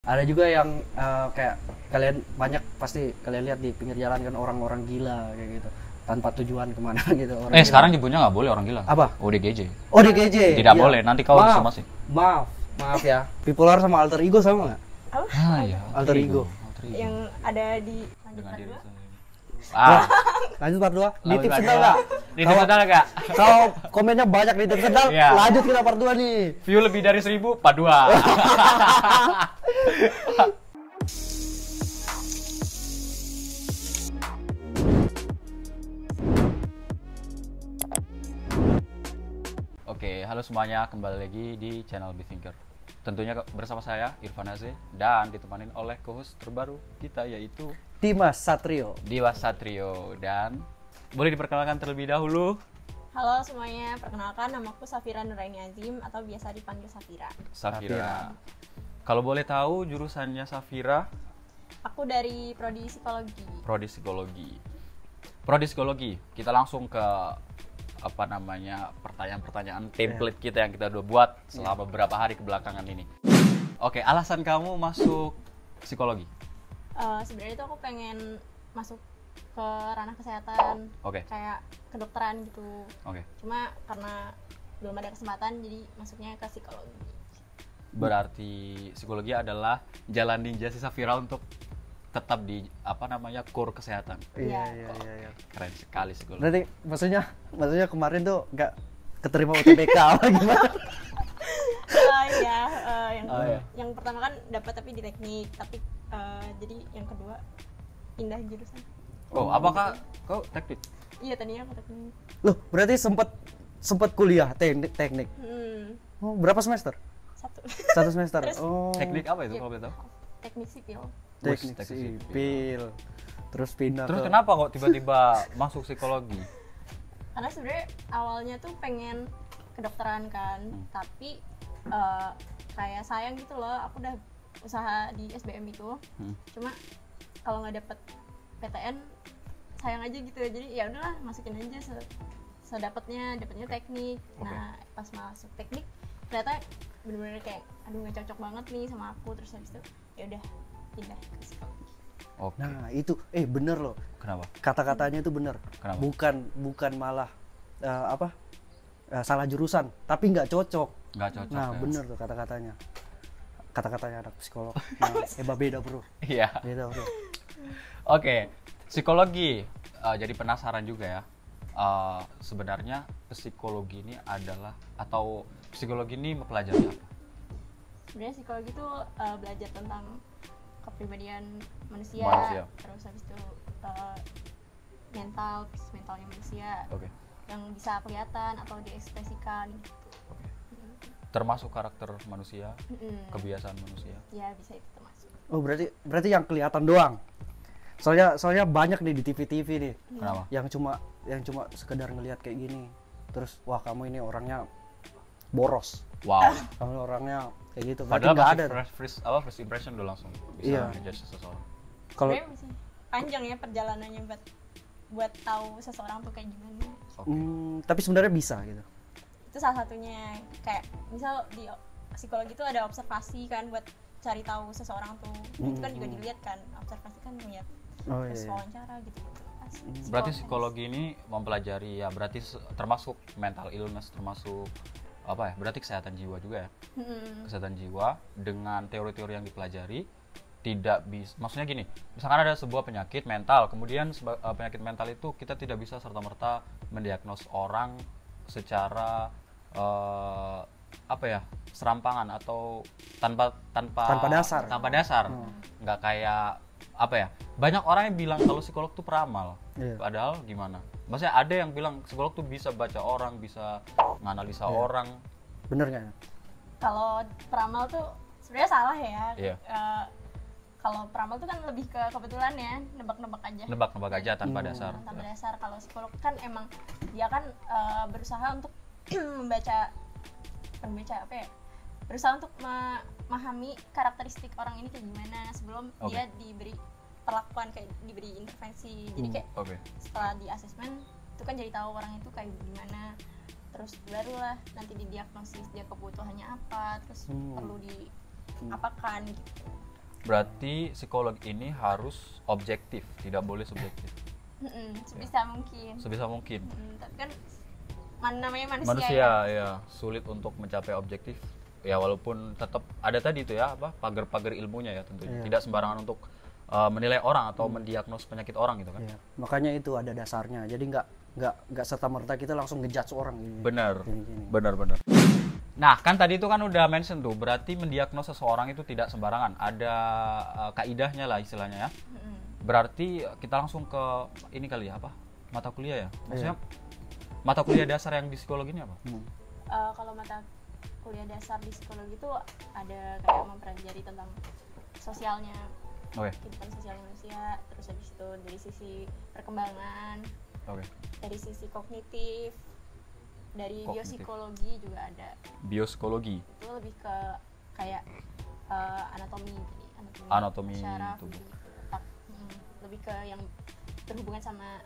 Ada juga yang kayak kalian banyak pasti kalian lihat di pinggir jalan kan orang-orang gila kayak gitu tanpa tujuan kemana gitu. Orang gila. Sekarang nyebutnya nggak boleh orang gila. Apa? ODGJ. ODGJ. Tidak iya. boleh. Nanti kau somasi. Maaf ya. Bipolar sama alter ego sama nggak? Iya. Alter ego. Yang ada di Dengan diri Dua. sendiri. Lanjut part 2. Nitip part sendal dua. nggak? Nitip sendal nggak? Kalau komennya banyak nitip sendal, Iya. lanjut kita part 2 nih. View lebih dari 1000, part 2. Oke, halo semuanya, kembali lagi di channel Bithinker. Tentunya bersama saya Irfan Aze dan ditemanin oleh co-host terbaru kita yaitu Dimas Satrio. Diwas Satrio. Dan boleh diperkenalkan terlebih dahulu. Halo semuanya, perkenalkan namaku Safira Nuraini Azim atau biasa dipanggil Safira. Safira. Kalau boleh tahu jurusannya Safira? Aku dari Prodi Psikologi. Prodi Psikologi. Prodi Psikologi. Kita langsung ke pertanyaan-pertanyaan template kita yang kita udah buat selama beberapa hari kebelakangan ini. Oke, alasan kamu masuk psikologi? Sebenarnya itu aku pengen masuk ke ranah kesehatan, Oke. kayak kedokteran gitu. Oke. Cuma karena belum ada kesempatan, jadi masuknya ke psikologi. Berarti psikologi adalah jalan ninja si Safira untuk tetap di core kesehatan. Iya. Iya. Keren sekali psikologi. Berarti maksudnya kemarin tuh nggak keterima UTBK apa gimana? Yang pertama kan dapat tapi di teknik, tapi jadi yang kedua pindah jurusan. Oh, apakah kau teknik? Iya, tadinya aku teknik. Loh, berarti sempat kuliah teknik. Oh, berapa semester? Satu semester. Terus, Oh. Teknik apa itu Iya. kalau boleh tahu? Teknik sipil. Teknik Teknik sipil. Terus pindah Terus ke kenapa kok tiba-tiba masuk psikologi? Karena sebenarnya awalnya tuh pengen kedokteran kan, tapi kayak sayang gitu loh, aku udah usaha di SBM itu, cuma kalau nggak dapet PTN sayang aja gitu, jadi ya udahlah masukin aja dapatnya teknik. Nah pas masuk teknik ternyata bener-bener kayak aduh nggak cocok banget nih sama aku, terus habis itu ya udah pindah ke psikologi. Oke. Nah, itu bener loh. Kenapa? Kata-katanya itu bener. Kenapa? Bukan malah salah jurusan, tapi nggak cocok. Nggak cocok. Nah, ya? bener tuh kata-katanya. Kata-katanya anak psikolog. Nah, beda, Bro. Iya. Beda, Bro. Oke, psikologi. Jadi penasaran juga ya. Sebenarnya psikologi ini adalah atau psikologi ini mempelajari apa? Sebenarnya psikologi itu belajar tentang kepribadian manusia. Terus habis itu mentalnya manusia. Oke. Yang bisa kelihatan atau diekspresikan gitu. Termasuk karakter manusia, kebiasaan manusia. Ya, bisa itu termasuk. Oh, berarti yang kelihatan doang. Soalnya banyak nih di TV-TV nih. Kenapa? Yang cuma sekedar ngelihat kayak gini. Terus wah, kamu ini orangnya boros. Wow. Kamu orangnya kayak gitu. Berarti Padahal nggak masih ada. first impression udah langsung Iya. bisa menjudge seseorang. Kalau Sebenarnya masih panjang ya perjalanannya buat tahu seseorang tuh kayak gimana. Oke. tapi sebenarnya bisa gitu. Itu salah satunya, kayak misal di psikologi itu ada observasi kan buat cari tahu seseorang tuh. Itu kan juga dilihat kan, observasi kan lihat. Oh, Terus iya. wawancara gitu. Berarti psikologi ini mempelajari ya, berarti termasuk mental illness, termasuk apa ya? Berarti kesehatan jiwa juga ya. Kesehatan jiwa dengan teori-teori yang dipelajari tidak bisa, maksudnya gini, misalkan ada sebuah penyakit mental, kemudian penyakit mental itu kita tidak bisa serta-merta mendiagnos orang secara serampangan atau tanpa dasar. Nggak kayak banyak orang yang bilang kalau psikolog tuh peramal. Iya. Padahal gimana, maksudnya ada yang bilang psikolog tuh bisa baca orang, bisa menganalisa orang. Bener nggak? Kalau peramal tuh sebenarnya salah ya. Iya. Kalau peramal tuh kan lebih ke kebetulan ya, nebak-nebak aja Tanpa dasar. Tanpa dasar. Kalau psikolog kan emang dia kan berusaha untuk berusaha untuk memahami karakteristik orang ini kayak gimana sebelum dia diberi perlakuan, kayak diberi intervensi. Jadi kayak setelah di asesmen itu kan jadi tahu orang itu kayak gimana, terus barulah nanti didiagnosis dia kebutuhannya apa, terus perlu diapakan gitu. Berarti psikolog ini harus objektif, tidak boleh subjektif. Sebisa mungkin. Sebisa mungkin. Tapi kan namanya manusia Manusia ya. ya sulit untuk mencapai objektif. Ya walaupun tetap ada tadi itu ya apa pagar-pagar ilmunya ya tentunya. Tidak sembarangan untuk menilai orang atau mendiagnos penyakit orang gitu kan. Iya. Makanya itu ada dasarnya. Jadi nggak serta-merta kita langsung ngejudge orang gitu. Benar. Gini. Benar. Nah, kan tadi itu kan udah mention tuh, berarti mendiagnos seseorang itu tidak sembarangan. Ada kaidahnya lah istilahnya ya. Berarti kita langsung ke ini kali ya apa? Mata kuliah ya. Maksudnya mata kuliah dasar yang di psikologi ini apa? Kalau mata kuliah dasar di psikologi itu ada kayak mempelajari tentang sosialnya, kehidupan sosial manusia, terus habis itu dari sisi perkembangan, dari sisi kognitif, dari biopsikologi juga ada. Biopsikologi Itu lebih ke kayak anatomi syaraf, tubuh. otak. Lebih ke yang berhubungan sama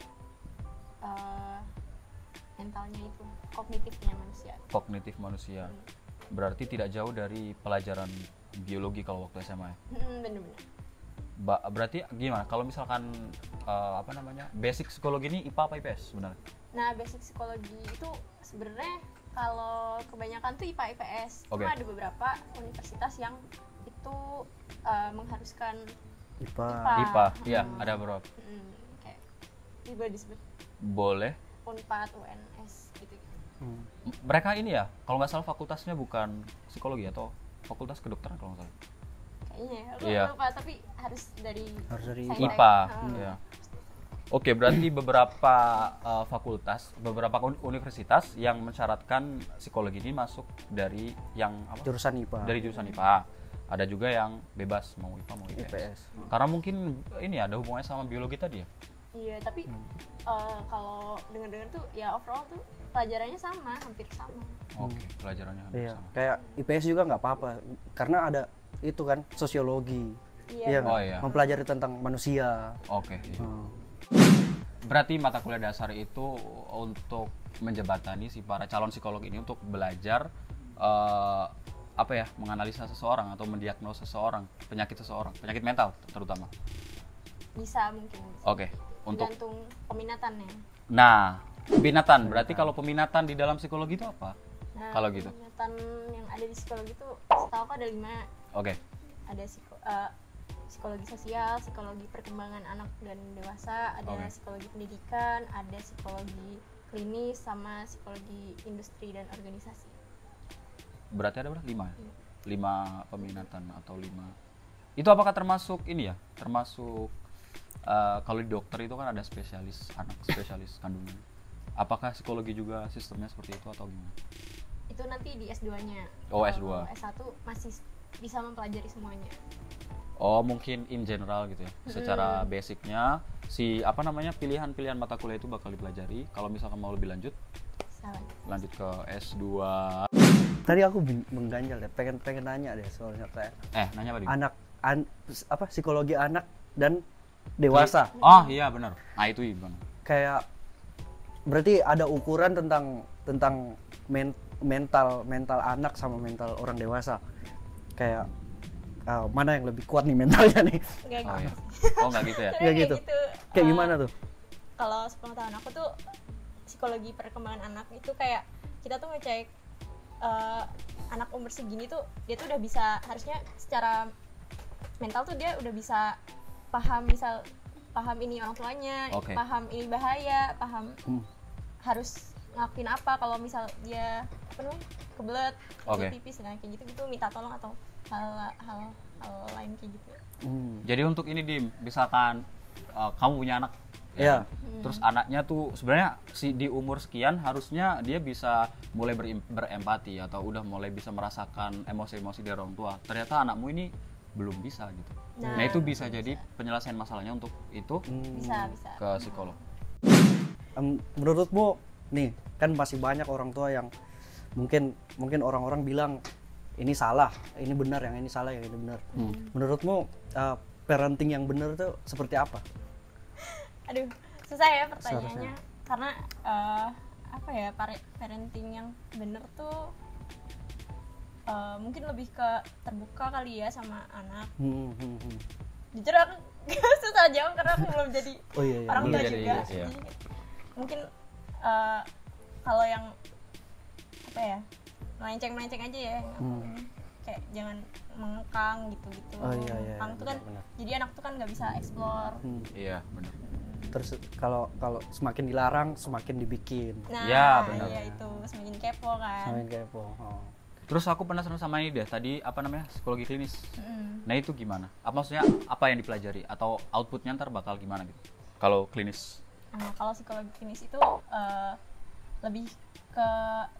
mentalnya itu, kognitifnya manusia. Kognitif manusia. Berarti tidak jauh dari pelajaran biologi kalau waktu SMA ya. Bener-bener. Berarti gimana kalau misalkan basic psikologi ini IPA apa IPS sebenarnya? Nah, basic psikologi itu sebenarnya kalau kebanyakan tuh IPA IPS. Cuma ada beberapa universitas yang itu mengharuskan IPA. Iya, ada beberapa. Kayak boleh disebut boleh Unpad, UNS gitu. Mereka ini ya, kalau nggak salah fakultasnya bukan psikologi atau fakultas kedokteran kalau nggak salah. Kayaknya lupa, tapi harus dari IPA. Ya. Oke, berarti beberapa fakultas, beberapa universitas yang mensyaratkan psikologi ini masuk dari yang apa? Jurusan IPA. Dari jurusan IPA. Ada juga yang bebas mau IPA mau IPS. Karena mungkin ini ada hubungannya sama biologi tadi ya. Iya, tapi kalau dengar-dengar tuh ya overall tuh pelajarannya sama, hampir sama. Oke, pelajarannya hampir sama. Kayak IPS juga nggak apa-apa, karena ada itu kan sosiologi. Iya. Mempelajari tentang manusia. Oke. Iya. Berarti mata kuliah dasar itu untuk menjembatani si para calon psikolog ini untuk belajar menganalisa seseorang atau mendiagnosa seseorang, penyakit mental terutama. Bisa mungkin. Oke. Untuk tergantung peminatannya. Nah, peminatan. Berarti kalau peminatan di dalam psikologi itu apa? Nah, kalau gitu. Peminatan yang ada di psikologi itu setahu aku ada 5. Oke. Ada psikologi sosial, psikologi perkembangan anak dan dewasa, ada psikologi pendidikan, ada psikologi klinis, sama psikologi industri dan organisasi. Berarti ada berapa? 5 ya? 5 peminatan atau 5. Itu apakah termasuk ini ya? Termasuk kalau di dokter itu kan ada spesialis anak, spesialis kandungan. Apakah psikologi juga sistemnya seperti itu atau gimana? Itu nanti di S2-nya. Oh, S2. S1 masih bisa mempelajari semuanya. Oh, mungkin in general gitu ya. Secara basicnya pilihan-pilihan mata kuliah itu bakal dipelajari. Kalau misalkan mau lebih lanjut ke S2. Tadi aku mengganjal deh, pengen nanya deh soalnya kayak. Nanya apa? Psikologi anak dan dewasa. Oh iya benar. Nah itu gimana? Kayak berarti ada ukuran tentang mental anak sama mental orang dewasa. Kayak mana yang lebih kuat nih mentalnya nih? Nggak gitu ya? Nggak gitu. Kayak gimana tuh? Kalau sepengetahuan aku tuh psikologi perkembangan anak itu kayak kita tuh ngecek anak umur segini tuh dia tuh udah bisa, harusnya secara mental tuh dia udah bisa paham ini orang tuanya, paham ini bahaya, paham harus ngelakuin apa kalau misal dia kebelet, pipis, nah kayak gitu minta tolong atau hal lain kayak gitu. Jadi untuk ini misalkan kamu punya anak, ya, terus anaknya tuh sebenarnya di umur sekian harusnya dia bisa mulai berempati atau udah mulai bisa merasakan emosi-emosi dari orang tua. Ternyata anakmu ini belum bisa gitu. Nah itu bisa jadi penyelesaian masalahnya untuk itu bisa ke psikolog. Menurutmu nih kan masih banyak orang tua yang mungkin orang-orang bilang ini salah, ini benar, yang ini salah, yang ini benar. Menurutmu parenting yang benar tuh seperti apa? Aduh, susah ya pertanyaannya. Karena parenting yang benar tuh mungkin lebih ke terbuka kali ya sama anak. jujur aku susah jawab karena aku belum jadi Oh iya, iya. orang tua Belum jadi, juga. iya. Jadi, mungkin kalau yang apa ya, melenceng aja ya, kayak jangan mengekang gitu. Oh iya, iya, Mengekang tuh kan benar. jadi anak tuh kan nggak bisa explore. Iya, benar. Terus kalau semakin dilarang semakin dibikin. Nah, Ya, benar. iya itu semakin kepo kan. Semakin kepo. Oh. Terus aku penasaran sama ini deh, tadi apa namanya, psikologi klinis. Nah itu gimana? Maksudnya apa yang dipelajari atau outputnya ntar bakal gimana gitu? Kalau klinis? Nah, kalau psikologi klinis itu lebih ke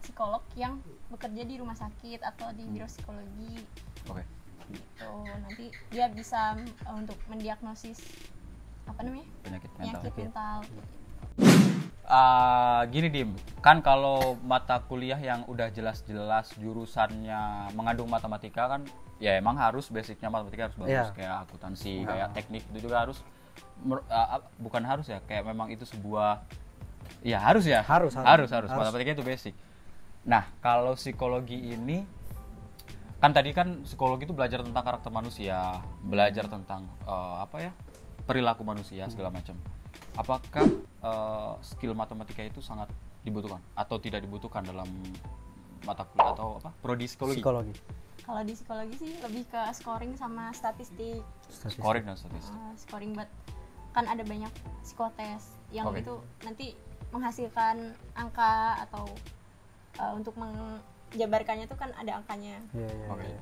psikolog yang bekerja di rumah sakit atau di biro psikologi Oke. gitu. Nanti dia bisa untuk mendiagnosis apa namanya, Penyakit mental. penyakit mental. Gini Dim, kan kalau mata kuliah yang udah jelas-jelas jurusannya mengandung matematika kan, ya emang harus basicnya matematika harus bagus. Iya. Kayak akuntansi, kayak teknik itu juga harus, bukan harus ya, kayak memang itu sebuah, ya harus ya. Harus. Matematika itu basic. Nah kalau psikologi ini, kan tadi kan psikologi itu belajar tentang karakter manusia, belajar tentang perilaku manusia segala macam. Apakah skill matematika itu sangat dibutuhkan atau tidak dibutuhkan dalam mata kuliah atau prodi psikologi? Kalau di psikologi sih lebih ke scoring sama statistik. Scoring dan statistik. Scoring buat kan ada banyak psikotes yang Oke. itu nanti menghasilkan angka atau untuk menjabarkannya tuh kan ada angkanya. Iya, iya. Oke. Iya.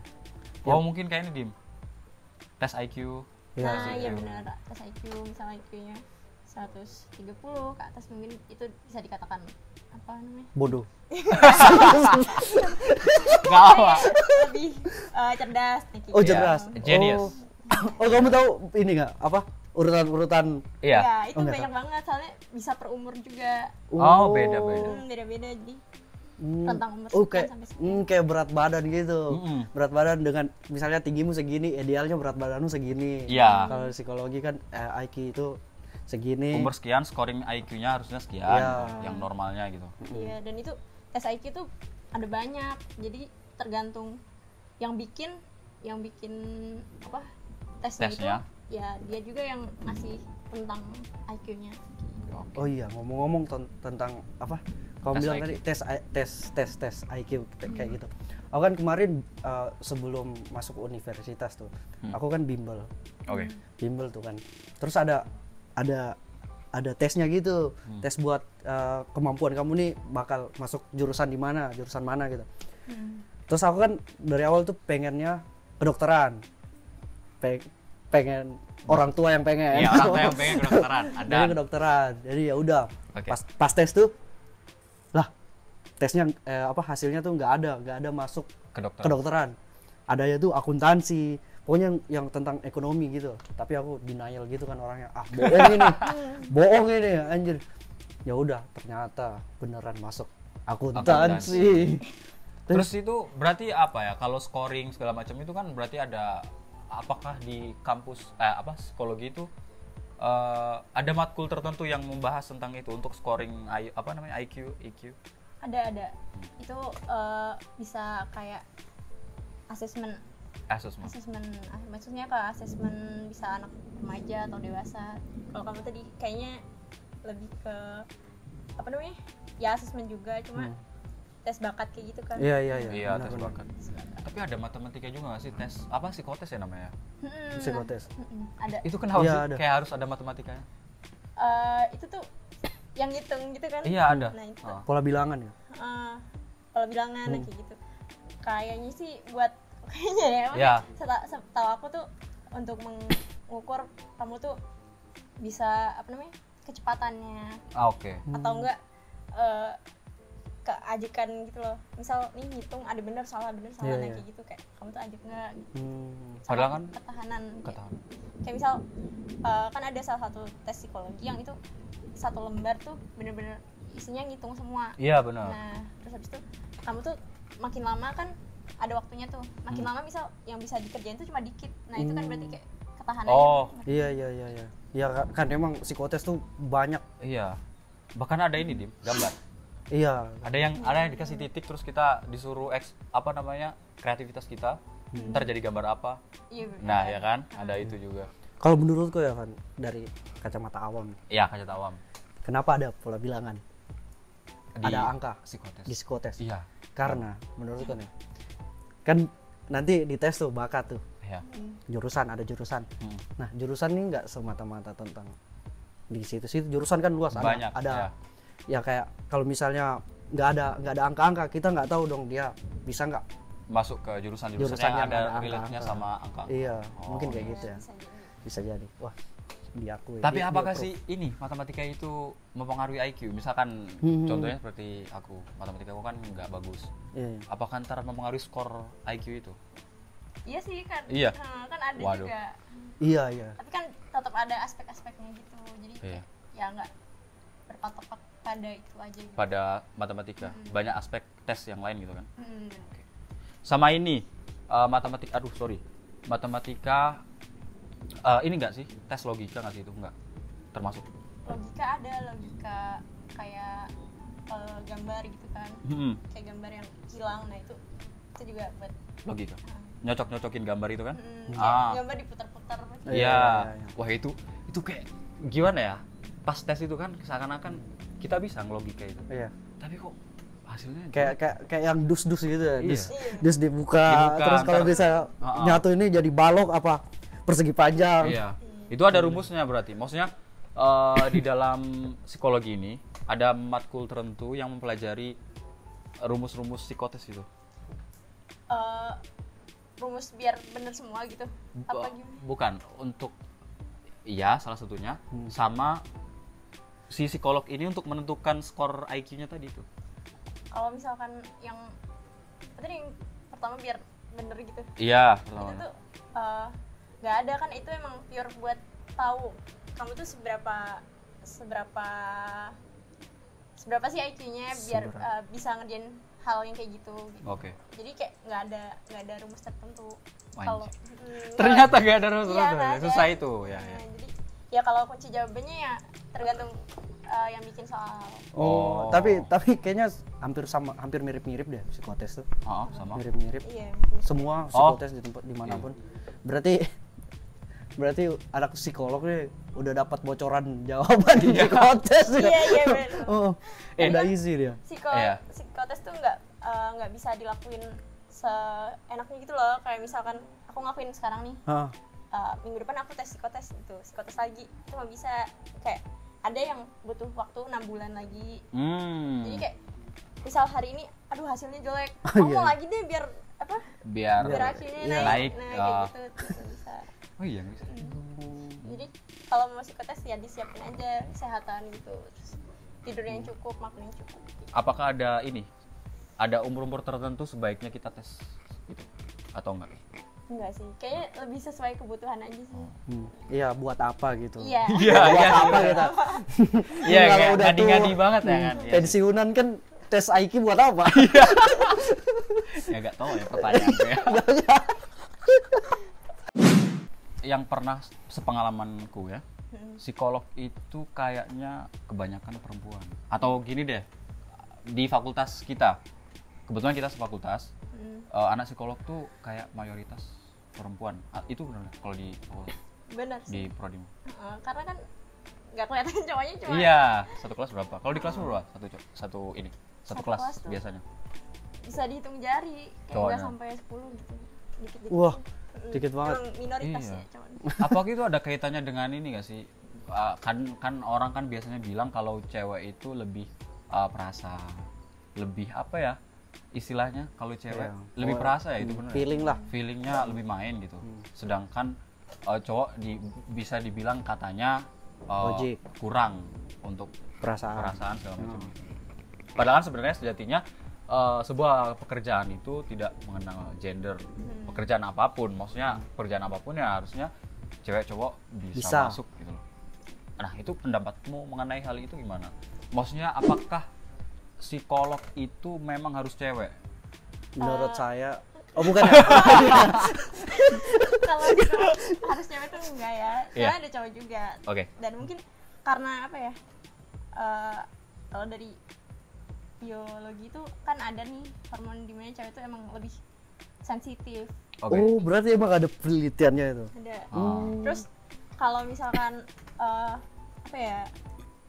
Oh mungkin kayak ini Dim, tes IQ. Iya, Nah, iya IQ. benar, tes IQ misalnya IQ-nya 130 ke atas mungkin itu bisa dikatakan apa namanya? Bodoh. Gak apa. Lebih cerdas kayak gitu. Oh, cerdas. Genius. Oh, kamu tahu ini nggak apa urutan-urutan? Iya. Ya, itu Oh, nggak banyak banget soalnya bisa per umur juga. Oh, beda-beda. Beda-beda jadi Hmm. tentang umur Oh, sekian kayak sampai sekian. kayak berat badan gitu. Mm-mm. Berat badan dengan misalnya tinggimu segini, idealnya berat badanmu segini. Iya. Kalau psikologi kan IQ itu segini. Umur sekian, scoring IQ-nya harusnya sekian, Iya. yang normalnya gitu. Iya, dan itu tes IQ tuh ada banyak. Jadi tergantung yang bikin apa tesnya itu, Tesnya. ya dia juga yang ngasih tentang IQ-nya. Oh iya, ngomong-ngomong tentang apa? Kamu Tes bilang IQ. tadi tes IQ kayak gitu. Aku kan kemarin sebelum masuk universitas tuh, aku kan bimbel. Oke. Bimbel tuh kan. Terus ada tesnya gitu. Tes buat kemampuan kamu nih bakal masuk jurusan mana gitu. Terus aku kan dari awal tuh pengennya kedokteran. Pengen orang tua yang pengen. Iya, orang tua yang pengen kedokteran. Ada. Pengen kedokteran. Jadi ya udah. Oke. Pas tes tuh lah tesnya hasilnya tuh nggak ada masuk Kedokteran. kedokteran. Adanya tuh akuntansi. Pokoknya yang tentang ekonomi gitu. Tapi aku denial gitu kan orangnya. Bohong ini anjir. Ya udah, ternyata beneran masuk akuntansi. Terus itu berarti apa ya? Kalau scoring segala macam itu kan berarti ada, apakah di kampus psikologi itu ada matkul tertentu yang membahas tentang itu untuk scoring IQ, EQ? Ada. Itu bisa kayak asesmen, maksudnya ke asesmen bisa anak remaja atau dewasa. Kalau kamu tadi kayaknya lebih ke apa namanya? Ya asesmen juga, cuma tes bakat kayak gitu kan. Iya. Iya, benar, tes benar. bakat. Tapi ada matematika juga nggak sih, tes psikotes ya namanya? Psikotes. Ada. Itu kenapa Iya, sih ada. kayak harus ada matematikanya? Itu tuh yang ngitung gitu kan. Iya, ada. Nah, itu tuh Pola bilangan ya. kalau bilangan kayak gitu. Kayaknya sih buat kayaknya ya. Iya. Setahu aku tuh untuk mengukur kamu tuh bisa apa namanya? Kecepatannya Oke. atau enggak keajekan gitu loh. Misal nih ngitung ada benar salah Iya, nah iya. kayak gitu, kayak kamu tuh ajek enggak gitu. Sama Padahal kan ketahanan. ketahanan. Kayak misal kan ada salah satu tes psikologi yang itu satu lembar tuh bener-bener isinya ngitung semua. Iya benar. Nah, terus habis itu kamu tuh makin lama kan ada waktunya tuh. Makin lama misal yang bisa dikerjain tuh cuma dikit. Nah, itu kan berarti kayak ketahanannya. Oh. Iya. Ya kan emang psikotes tuh banyak. Iya. Bahkan ada ini Dim, gambar. Iya. Ada yang dikasih titik terus kita disuruh kreativitas kita. Ntar jadi gambar apa? Iya, bener. Nah, ya kan? Ada itu juga. Kalau menurutku ya kan dari kacamata awam, Iya, kacamata awam. kenapa ada pola bilangan? Di Ada angka psikotes. di psikotes. Iya. Karena menurutku nih, kan nanti dites tuh bakat tuh, Iya. jurusan ada jurusan. Hmm. Nah jurusan ini nggak semata-mata tentang di situ-situ, jurusan kan luas, Banyak, ada ya kayak kalau misalnya nggak ada angka-angka, kita nggak tahu dong dia bisa nggak. Masuk ke jurusan-jurusan Jurusan yang yang ada ada relate-nya angka-angka. sama angka. Iya, Oh. mungkin kayak gitu ya, Bisa jadi. bisa jadi. Wah, diakui. Tapi Dia apakah pro. sih ini matematika itu mempengaruhi IQ? Misalkan contohnya seperti aku, matematika aku kan nggak bagus. Iya, iya. Apakah ntar mempengaruhi skor IQ itu? Iya sih kan. Iya. Kan ada Waduh. juga. Iya, iya. Tapi kan tetap ada aspek-aspeknya gitu. Jadi Iya. ya nggak berpatok pada itu aja gitu. Pada matematika banyak aspek tes yang lain gitu kan. Hmm. Sama ini matematika, matematika ini enggak sih tes logika nggak sih itu enggak termasuk? Logika ada, logika kayak gambar gitu kan. Kayak gambar yang hilang, nah itu juga buat Logika. Nyocok-nyocokin gambar itu kan? kayak gambar diputar-putar. Iya, Iya. iya. Wah itu kayak gimana ya? Pas tes itu kan seakan-akan kita bisa ngelogika itu. Iya. Tapi kok hasilnya Kayak yang dus-dus gitu ya. Iya. Dus dibuka, Dibuka, terus kalau ntar- bisa nyatu ini jadi balok apa persegi panjang. Iya. Itu ada rumusnya berarti. Maksudnya di dalam psikologi ini ada matkul tertentu yang mempelajari rumus-rumus psikotes itu. Rumus biar bener semua gitu. Apa gimana? Bukan untuk iya salah satunya sama si psikolog ini untuk menentukan skor IQ-nya tadi itu. Kalau misalkan yang tadi yang pertama biar bener gitu. Iya, Itu pertama. tuh nggak ada kan, itu emang pure buat tahu kamu tuh seberapa sih IQ-nya biar bisa ngerjain hal yang kayak gitu. Oke. Jadi kayak nggak ada rumus tertentu. Anjir. Kalau Ternyata gak ada rumus Iya, nggak ada. susah itu ya. Nah, jadi ya kalau kunci jawabannya ya tergantung yang bikin soal. Oh, tapi kayaknya hampir mirip-mirip deh psikotes tuh. Sama. Mirip-mirip. Iya, mungkin. Semua psikotes di tempat dimanapun. Berarti anak psikolog nih udah dapat bocoran jawaban di psikotes ya. Iya, bener. Oh, udah easy dia. Iya. Psikotes tuh nggak bisa dilakuin seenaknya gitu loh. Kayak misalkan aku ngelakuin sekarang nih, Hah. minggu depan aku tes psikotes itu, psikotes lagi itu nggak bisa. Kayak ada yang butuh waktu 6 bulan lagi. Jadi kayak misal hari ini aduh hasilnya jelek, Oh, mau iya. lagi deh biar Biar hasilnya Iya. naik, Naik, nah kayak gitu tuh bisa. Oh iya bisa. Jadi kalau mau psikotes ya disiapin aja kesehatan gitu, terus tidur yang cukup, makan yang cukup gitu. Apakah ada ini? Ada umur-umur tertentu sebaiknya kita tes gitu atau enggak? Enggak sih, kayaknya lebih sesuai kebutuhan aja sih. Iya, buat apa gitu. Iya. Buat apa kita? Iya, Kalau kayak udah ngadi-ngadi tua, banget ya kan. Iya sih. pensiunan kan tes IQ buat apa? Ya enggak tahu ya pertanyaannya ya. Yang pernah sepengalamanku ya, psikolog itu kayaknya kebanyakan perempuan. Atau gini deh, di fakultas kita, kebetulan kita sefakultas, anak psikolog tuh kayak mayoritas perempuan. Itu benar nggak kalau di Bener di sih. prodi? Karena kan nggak kelihatan cowoknya cuma Iya, satu kelas berapa? Kalau di kelas berapa? Satu Satu kelas kelas tuh. biasanya. bisa dihitung jari, kayak Cowoknya. nggak sampai 10 gitu. Dikit-dikit. Wah, dikit banget. Emang minoritas Iya. ya cowok. Apakah itu ada kaitannya dengan ini nggak sih? Kan orang kan biasanya bilang kalau cewek itu lebih perasa, lebih apa ya? Istilahnya kalau cewek Iya. lebih perasa ya itu benar. Feeling lah. Feelingnya lebih main gitu. Sedangkan cowok bisa dibilang katanya Logik. kurang untuk Perasaan. perasaan segala macam. Padahal kan sebenarnya sejatinya sebuah pekerjaan itu tidak mengenal gender. Pekerjaan apapun, maksudnya pekerjaan apapun ya harusnya cewek cowok bisa Bisa. masuk gitu loh. Nah, itu pendapatmu mengenai hal itu gimana? Maksudnya apakah psikolog itu memang harus cewek? Menurut saya, oh bukan ya? Kalau gitu harus cewek tuh enggak ya, Iya. karena ada cowok juga. Oke. Dan mungkin karena apa ya, kalau dari biologi itu kan ada nih hormon di mana cewek tuh emang lebih sensitif. Oke. Oh, berarti emang ada penelitiannya itu. Ada. Oh. Terus kalau misalkan apa ya,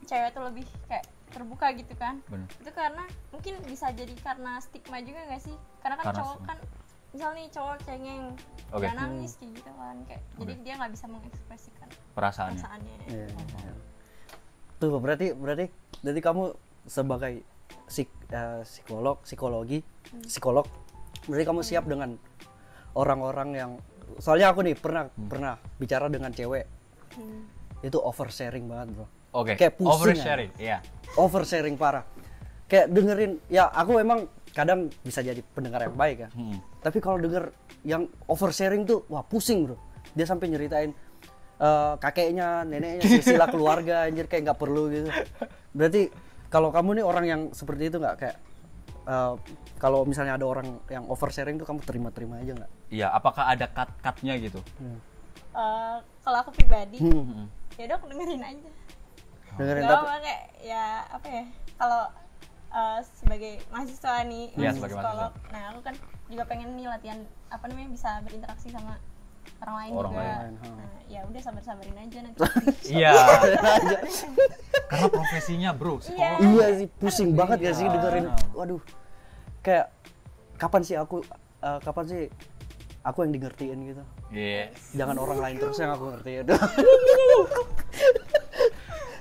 cewek tuh lebih kayak terbuka gitu kan. Bener. Itu karena mungkin bisa jadi karena stigma juga nggak sih? Karena kan Karena cowok kan misal nih cowok cengeng, Oke. jangan nangis kayak gitu kan, kayak jadi Oke. dia nggak bisa mengekspresikan Perasaannya. perasaannya. Iya, iya. Tuh berarti kamu sebagai psikolog, berarti kamu siap dengan orang-orang yang, soalnya aku nih pernah bicara dengan cewek itu oversharing banget bro. Oke. Kayak pusing Oversharing, iya. Oversharing parah. Kayak dengerin, ya aku emang kadang bisa jadi pendengar yang baik ya. Tapi kalau denger yang oversharing tuh, wah pusing bro. Dia sampai nyeritain kakeknya, neneknya, silsilah keluarga, anjir kayak nggak perlu gitu. Berarti kalau kamu nih orang yang seperti itu nggak, kayak kalau misalnya ada orang yang oversharing tuh kamu terima-terima aja nggak? Iya, apakah ada cut-cutnya gitu? Kalau aku pribadi, ya udah aku dengerin aja. Dengerin Gak tapi apa kayak ya apa ya, kalau sebagai mahasiswa nih, Iya, masih sebagai psikolog, nah aku kan juga pengen nih latihan apa namanya, bisa berinteraksi sama orang lain Orang juga. lain, Nah, ya udah sabarin aja nanti. Iya. Karena profesinya bro, psikolog. iya sih pusing banget gak sih dengerin, waduh, kayak kapan sih aku yang ngertiin gitu. Iya. Jangan orang lain terus yang aku ngertiin.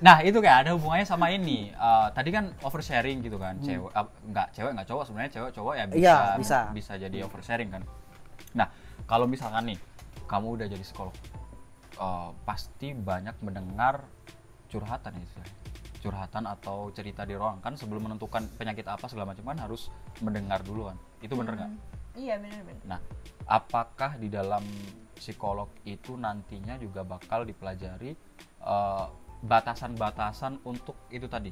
Nah itu kayak ada hubungannya sama ini. Tadi kan oversharing gitu kan, cewek nggak cowok, sebenarnya cewek cowok ya Iya, bisa jadi oversharing kan. Nah kalau misalkan nih kamu udah jadi psikolog, pasti banyak mendengar curhatan ya, curhatan atau cerita di ruang kan, sebelum menentukan penyakit apa segala macam kan harus mendengar dulu kan. Itu bener nggak? Iya benar. Nah apakah di dalam psikolog itu nantinya juga bakal dipelajari batasan-batasan untuk itu tadi,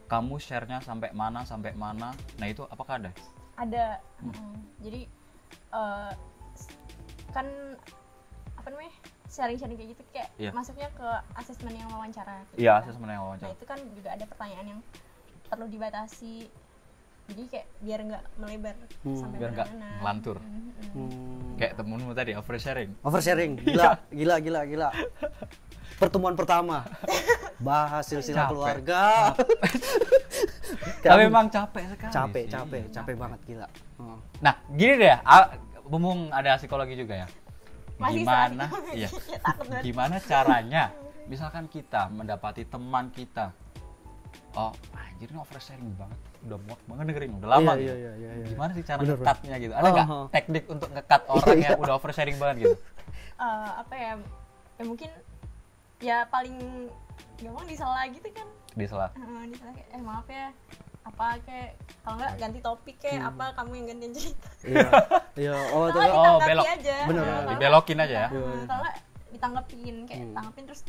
kamu share-nya sampai mana, nah itu apakah ada? Ada. Jadi kan apa namanya, sharing-sharing kayak gitu kayak Iya. masuknya ke asesmen yang wawancara. Iya, Kan. asesmen yang Nah wawancara. itu kan juga ada pertanyaan yang perlu dibatasi, jadi kayak biar nggak melebar sampai Biar nggak mana-mana. ngelantur. Kayak temenmu tadi oversharing. Oversharing, gila. Pertemuan pertama, bahas silsilah Capek. keluarga. Tapi memang capek sekali. Capek banget gila. Nah gini deh, mumpung ada psikologi juga ya. Masih Gimana? sakit. Iya. Ya, takut banget. Gimana caranya? Misalkan kita mendapati teman kita, oh anjir ini oversharing banget, udah muak banget dengerin, udah lama gitu. Iya. Gimana sih cara Bener, nge-cut-nya gitu? Ada nggak teknik untuk nge-cut orang yang udah oversharing banget gitu? Apa ya mungkin ya paling gampang disela gitu kan. Disela. Disela kayak maaf ya, apa kayak kalau nggak ganti topik kayak apa, kamu yang gantian cerita. Iya. Kalau nggak Oh, ditanggapi belok. aja. Bener, Kalau nggak- Dibelokin aja ya. kalau nggak ditanggepin, kayak tanggepin terus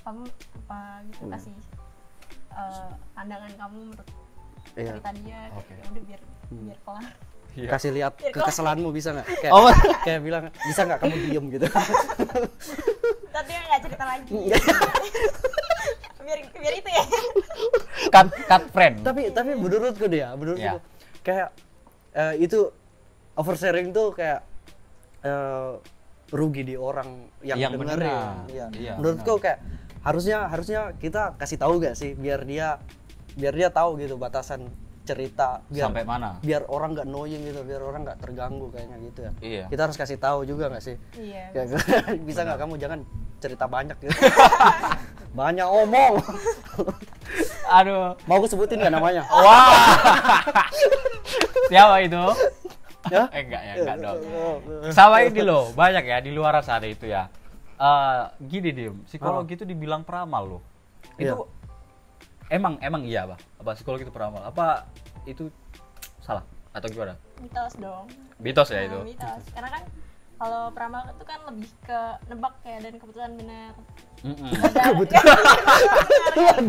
kamu apa gitu, kasih pandangan kamu menurut Iya. cerita dia. Oke. Ya udah biar kelar. Iya. Kasih lihat Biar kekesalanmu bisa nggak? Kayak, Oh. kayak bilang bisa nggak kamu diem gitu. Tapi dia nggak cerita lagi. biar itu ya. Cut friend. tapi menurutku Iya. kayak itu oversharing tuh kayak rugi di orang yang dengerin. benar. Iya. Iya, Menurutku benar. kayak harusnya kita kasih tahu gak sih biar dia tahu gitu batasan cerita, biar Sampai mana? biar orang nggak annoying gitu, biar orang nggak terganggu kayaknya gitu ya. Iya. Kita harus kasih tahu juga nggak sih? Iya. Kayak, bisa nggak kamu jangan cerita banyak gitu. Banyak omong. Aduh. Mau aku sebutin nggak namanya? Wah. Siapa itu? Ya? Enggak dong. Sama ini loh, banyak ya di luar sana itu ya. Gini Dim, psikologi itu dibilang peramal loh. Itu emang iya apa psikologi itu peramal? Apa itu salah atau gimana? Mitos dong. Mitos ya itu. Mitos. Karena kan kalau peramal itu kan lebih ke nebak ya, dan kebetulan benar.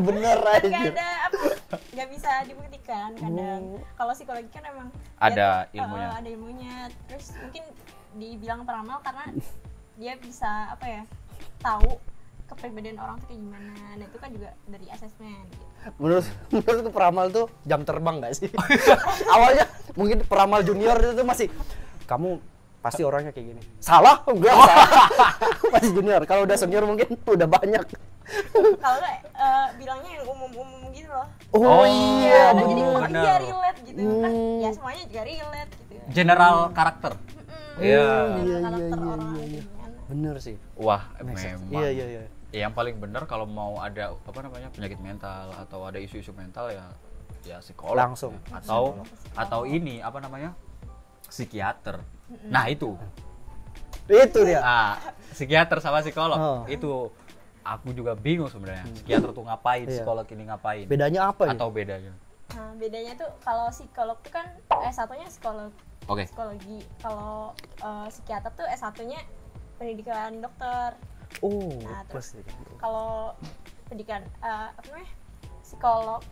Bener aja. Nggak ada apa, nggak bisa dibuktikan kadang. Kalau psikologi kan emang Ada dia tuh, ilmunya. ada ilmunya. Terus mungkin dibilang peramal karena dia bisa apa ya, tahu kepribadian orang tuh kayak gimana. Nah itu kan juga dari asesmen gitu. Menurut peramal tuh jam terbang nggak sih? Awalnya mungkin peramal junior itu tuh masih kamu pasti orangnya kayak gini. Salah? Enggak salah. Masih junior. Kalau udah senior mungkin udah banyak. Kalau nggak bilangnya yang umum-umum gitu loh. Oh, iya, Nah, jadi orang bener. dia relate gitu kan. Ya semuanya juga relate gitu. General karakter. Iya. Karakter orang gimana. Bener sih. Wah, Make sense. memang. Iya. Ya, yang paling benar kalau mau ada apa namanya penyakit mental atau ada isu-isu mental ya psikolog Langsung. atau ini apa namanya psikiater. Nah itu Itu dia. psikiater sama psikolog Oh. itu aku juga bingung sebenarnya. Psikiater tuh ngapain, Iya. psikolog ini ngapain? Bedanya apa ya? Atau bedanya? Nah, bedanya tuh kalau psikolog tuh kan S1-nya Oke. psikologi. Kalau psikiater tuh S1-nya pendidikan dokter. Oh, Nah, terus plus. kalau pendidikan apa namanya? Psikolog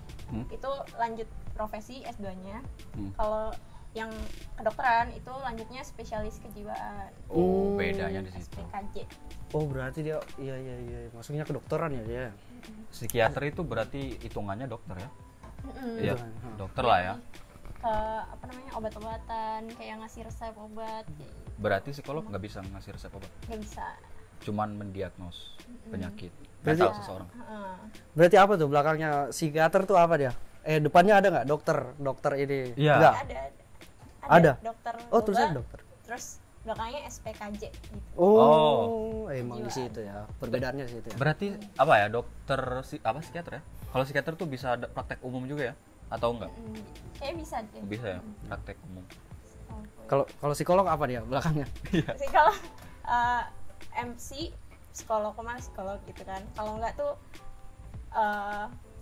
itu lanjut profesi S2-nya. Kalau yang kedokteran itu lanjutnya spesialis kejiwaan. Oh, bedanya di situ. SPKJ. Oh, berarti dia iya. Maksudnya kedokteran ya dia. Psikiater itu berarti hitungannya dokter ya? Mm-mm. Iya, dokter lah ya. Apa namanya, obat-obatan, kayak ngasih resep obat, Berarti psikolog nggak bisa ngasih resep obat, nggak bisa. cuman mendiagnos penyakit Berarti- mental seseorang. Berarti apa tuh belakangnya psikiater tuh apa dia? Depannya ada nggak dokter ini? Iya. Enggak. Ada? Dokter Oh, boba, tulisannya dokter. terus belakangnya SPKJ gitu. Oh, emang di Kejiwaan. situ ya. Perbedaannya di situ ya. Berarti apa ya, dokter apa psikiater ya? Kalau psikiater tuh bisa ada praktek umum juga ya? Atau enggak? Kayak bisa deh. Bisa ya, praktek umum. Kalau psikolog apa dia belakangnya? Sih kalau MC psikolog kemana psikolog gitu kan. Kalau enggak tuh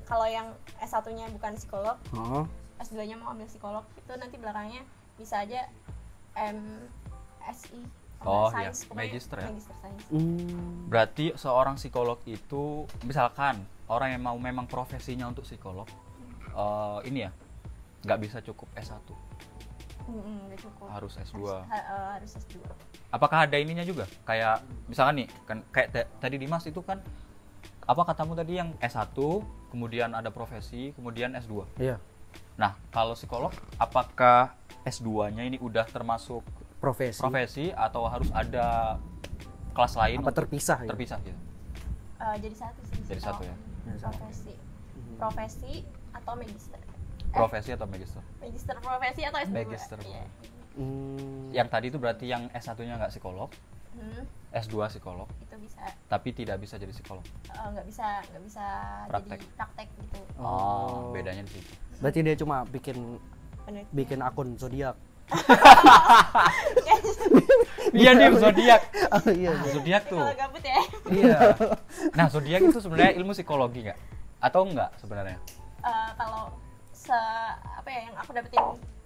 kalau yang S1-nya bukan psikolog, Oh. S2-nya mau ambil psikolog, itu nanti belakangnya bisa aja MSI. Oh, iya. Science, pokoknya Magister ya? Magister Science. Berarti seorang psikolog itu, misalkan orang yang mau memang profesinya untuk psikolog, ini ya, nggak bisa cukup S1, Nggak cukup. harus S2. Harus S2. Apakah ada ininya juga? Kayak misalkan nih, kan kayak tadi Dimas itu kan, apa katamu tadi yang S1, kemudian ada profesi, kemudian S2. Iya. Nah, kalau psikolog, apakah S2-nya ini udah termasuk Profesi. atau harus ada kelas lain Apa untuk terpisah ya? terpisah gitu? Jadi satu sih. Jadi satu ya? Jadi satu. Profesi atau magister. Profesi atau magister? Magister profesi atau S2. Magister. Iya. Yang tadi itu berarti yang S1-nya nggak psikolog, S2 psikolog, Itu bisa. tapi tidak bisa jadi psikolog. Nggak bisa Praktek. jadi praktek gitu. Oh, bedanya di situ. Berarti dia cuma bikin Penelitian. akun zodiak. Iya, dim zodiak. Oh, iya. Zodiak tuh. Kalau gabut ya. Iya. Nah, zodiak itu sebenarnya ilmu psikologi nggak? Atau enggak sebenarnya? Kalau apa ya yang aku dapetin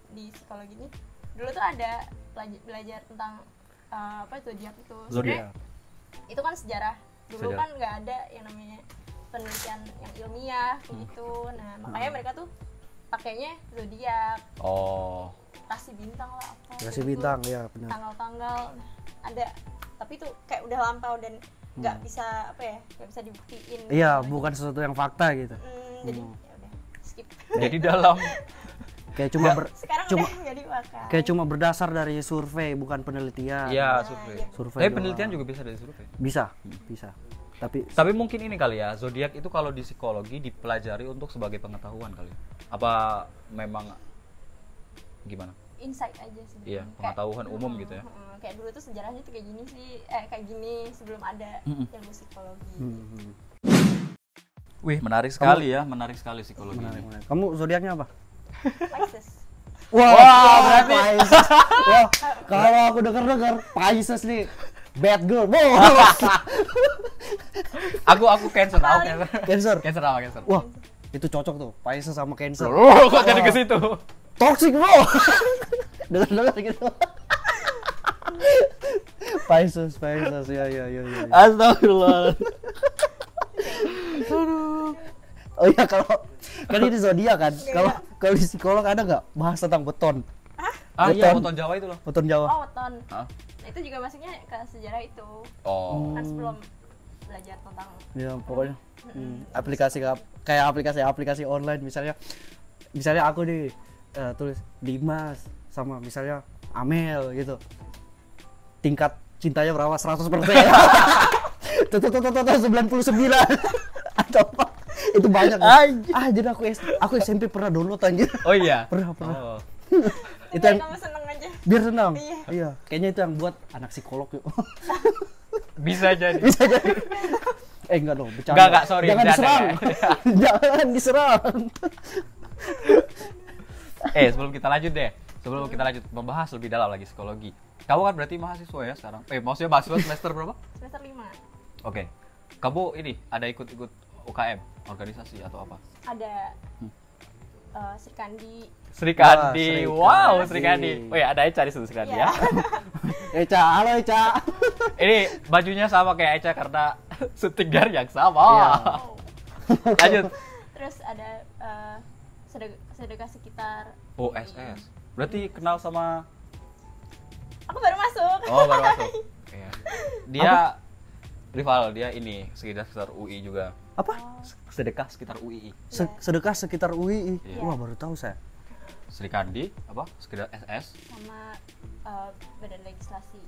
di psikologi ini, dulu tuh ada belajar tentang apa zodiak itu. Sebenarnya itu kan sejarah. Dulu Sejarah. kan nggak ada yang namanya penelitian yang ilmiah kayak gitu. Nah, makanya mereka tuh pakainya zodiak, Oh, kasih bintang lah apa. Kasih gitu. bintang ya benar. Tanggal-tanggal ada, tapi itu kayak udah lampau dan nggak bisa apa ya, nggak bisa dibuktiin. Iya, gitu. bukan sesuatu yang fakta gitu. Jadi ya udah skip. jadi dalam Kayak cuma Sekarang cuma udah nggak dipakai. kayak cuma berdasar dari survei bukan penelitian. ya Nah, survei. iya. Survei Tapi doang. penelitian juga bisa dari survei. bisa. Tapi Tapi mungkin ini kali ya, zodiak itu kalau di psikologi dipelajari untuk sebagai pengetahuan kali. Apa memang gimana? Insight aja sih. Iya, pengetahuan umum gitu ya. Kayak dulu tuh sejarahnya tuh kayak gini sih, kayak gini sebelum ada ilmu psikologi. Wih, menarik sekali ya, menarik sekali psikologi ini. kamu zodiaknya apa? Pisces. Wah, berarti Pisces. Wah, kalau aku dengar Pisces nih bad girl. Aku Cancer, aku Cancer. Cancer. Cancer sama Cancer. Wah, itu cocok tuh. Pisces sama Cancer. Loh, kok jadi ke situ? Toxic, bro. Dengar gitu. Pisces ya. Astagfirullah. Oh iya, kalau kan ini zodiak kan. Kalau di psikolog ada nggak bahas tentang beton? Ah iya, Beton. beton Jawa itu loh. Beton Jawa. Oh, weton. Hah? Nah, itu juga masuknya ke sejarah itu. Oh. Kan sebelum belajar tentang Ya pokoknya kayak aplikasi online misalnya aku nih tulis Dimas sama misalnya Amel gitu. tingkat cintanya berapa? 100%. Tuh 99 atau apa? Itu banyak. Jadi aku SMP pernah download anjir. Oh iya. Pernah. Oh. Itu Biar yang kamu seneng aja. biar senang. Iya. Iya, kayaknya itu yang buat anak psikolog yuk. Bisa jadi. Bisa jadi. Enggak dong, bercanda. Enggak, sorry. Jangan bercanda, diserang. ya. Jangan diserang. Sebelum kita lanjut deh. Sebelum kita lanjut membahas lebih dalam lagi psikologi. Kamu kan berarti mahasiswa ya sekarang? Maksudnya mahasiswa semester berapa? Semester 5. Oke. Kamu ini ada ikut-ikut UKM, organisasi atau apa? Ada Sri Kandi. Sri Kandi. Wah, Wow, Sri Kandi. Oh ya, ada Eca di situ Sri Kandi ya. Eca, halo Eca. Ini bajunya sama kayak Eca karena setinggar yang sama. Iya. Oh. Lanjut. Terus ada sedekah sekitar. OSS. Berarti kenal sama Aku baru masuk. Oh, baru masuk. Iya. Dia rival, dia ini sekitar UI juga. Apa? Sedekah sekitar UI. Sedekah sekitar UI. Iya. Wah, baru tahu saya. Sri Kandi apa? Sekitar SS, Sama badan legislasi.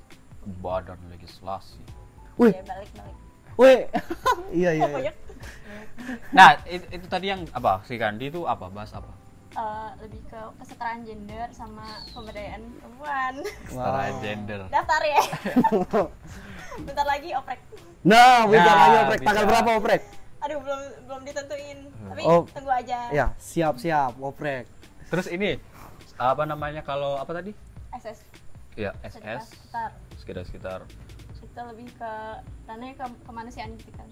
Badan Legislasi. Wih, Ya balik. wih. Iya. Banyak. Nah, itu tadi yang apa? Sri Kandi itu apa? Bahas apa? Lebih ke kesetaraan gender sama pemberdayaan perempuan. Setara gender. Daftar ya. Bentar lagi oprek. Nah, bicara Nah, aja oprek. bisa. Tanggal berapa oprek? Aduh belum ditentuin. Tapi Oh. tunggu aja. Ya, siap oprek. Terus ini apa namanya kalau apa tadi? SS. Ya, Sedekah SS. sekitar. Sekitar. Itu lebih ke ranahnya ke kemanusiaan gitu kan.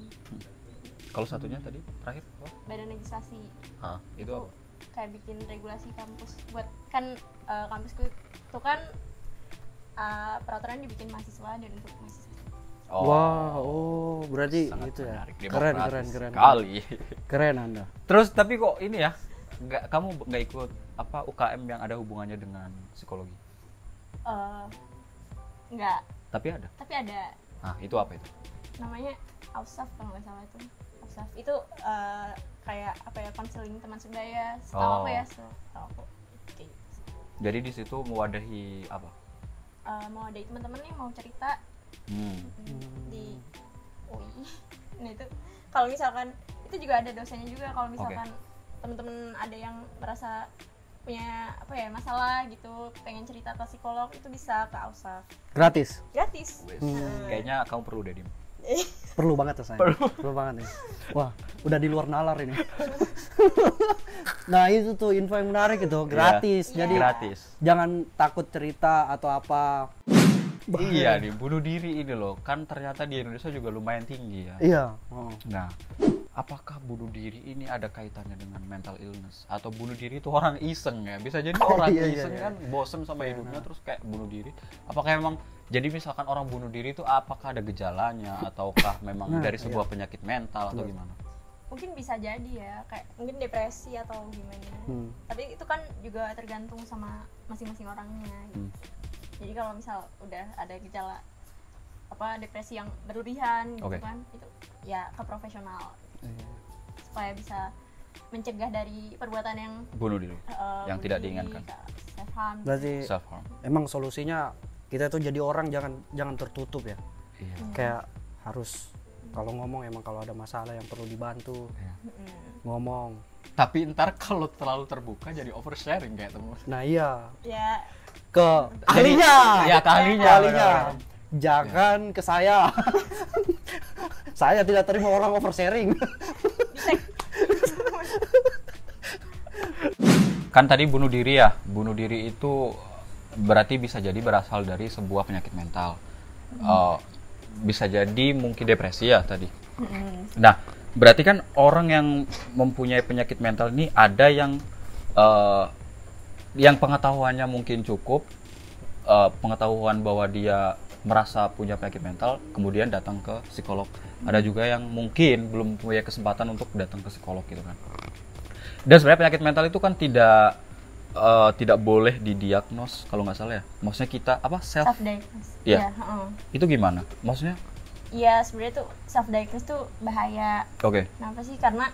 Kalau satunya tadi terakhir apa? Badan legislasi. Itu apa? Kayak bikin regulasi kampus buat kan kampusku itu kan peraturan dibikin mahasiswa dan untuk mahasiswa. Wah, oh, berarti Sangat itu ya. menarik, Keren. demokratis sekali. Keren Anda. Terus tapi kok ini ya, kamu nggak ikut apa UKM yang ada hubungannya dengan psikologi? Enggak, Tapi ada. tapi ada Nah, itu apa itu? namanya Ausaf kalau nggak salah itu. Ausaf itu kayak apa ya, konseling teman sebaya. Setahu aku ya, setahu aku. Kayak gitu. Jadi di situ mewadahi apa? Mau ada teman-teman yang mau cerita di UI. Nah itu kalau misalkan itu juga ada dosennya juga, kalau misalkan teman-teman ada yang merasa punya apa ya masalah gitu, pengen cerita ke psikolog, itu bisa ke Ausaf. Gratis. Gratis. Kayaknya kamu perlu deh, Dim. Perlu banget ya saya. Perlu banget nih. Wah, udah di luar nalar ini. Nah, itu tuh info yang menarik itu, gratis. Iya. Jadi Gratis. jangan takut cerita atau apa. Iya nih, bunuh diri ini loh, kan ternyata di Indonesia juga lumayan tinggi ya. Iya. Oh. Nah, apakah bunuh diri ini ada kaitannya dengan mental illness? Atau bunuh diri itu orang iseng ya? Bisa jadi orang Iya, iseng iya. kan bosen sama hidupnya terus kayak bunuh diri. Apakah emang, jadi misalkan orang bunuh diri itu apakah ada gejalanya? Ataukah memang dari sebuah penyakit mental atau gimana? Mungkin bisa jadi ya, kayak mungkin depresi atau gimana. Tapi itu kan juga tergantung sama masing-masing orangnya gitu. Jadi kalau misal udah ada gejala apa depresi yang berlebihan gitu kan, itu ya ke profesional supaya bisa mencegah dari perbuatan yang Bunuh diri yang bunuh tidak diri, diinginkan. self harm. Berarti Self harm. emang solusinya kita tuh jadi orang jangan tertutup ya. Iya. Kayak harus kalau ngomong emang kalau ada masalah yang perlu dibantu, ngomong. Tapi ntar kalau terlalu terbuka jadi oversharing kayak temen. Nah, iya. Ya Ke ahlinya. Ya ke ahlinya. Ke ahlinya. benar. Jangan ke saya. Saya tidak terima orang oversharing. Kan tadi bunuh diri ya. Bunuh diri itu berarti bisa jadi berasal dari sebuah penyakit mental. Bisa jadi mungkin depresi ya tadi. Nah, berarti kan orang yang mempunyai penyakit mental ini ada yang pengetahuannya mungkin cukup, pengetahuan bahwa dia merasa punya penyakit mental, kemudian datang ke psikolog. Ada juga yang mungkin belum punya kesempatan untuk datang ke psikolog gitu kan. Dan sebenarnya penyakit mental itu kan tidak boleh didiagnos kalau nggak salah ya. Maksudnya kita apa self diagnose. Iya. Ya, itu gimana? Maksudnya? Iya, sebenarnya tuh self diagnose tuh bahaya. Oke. Kenapa sih? Karena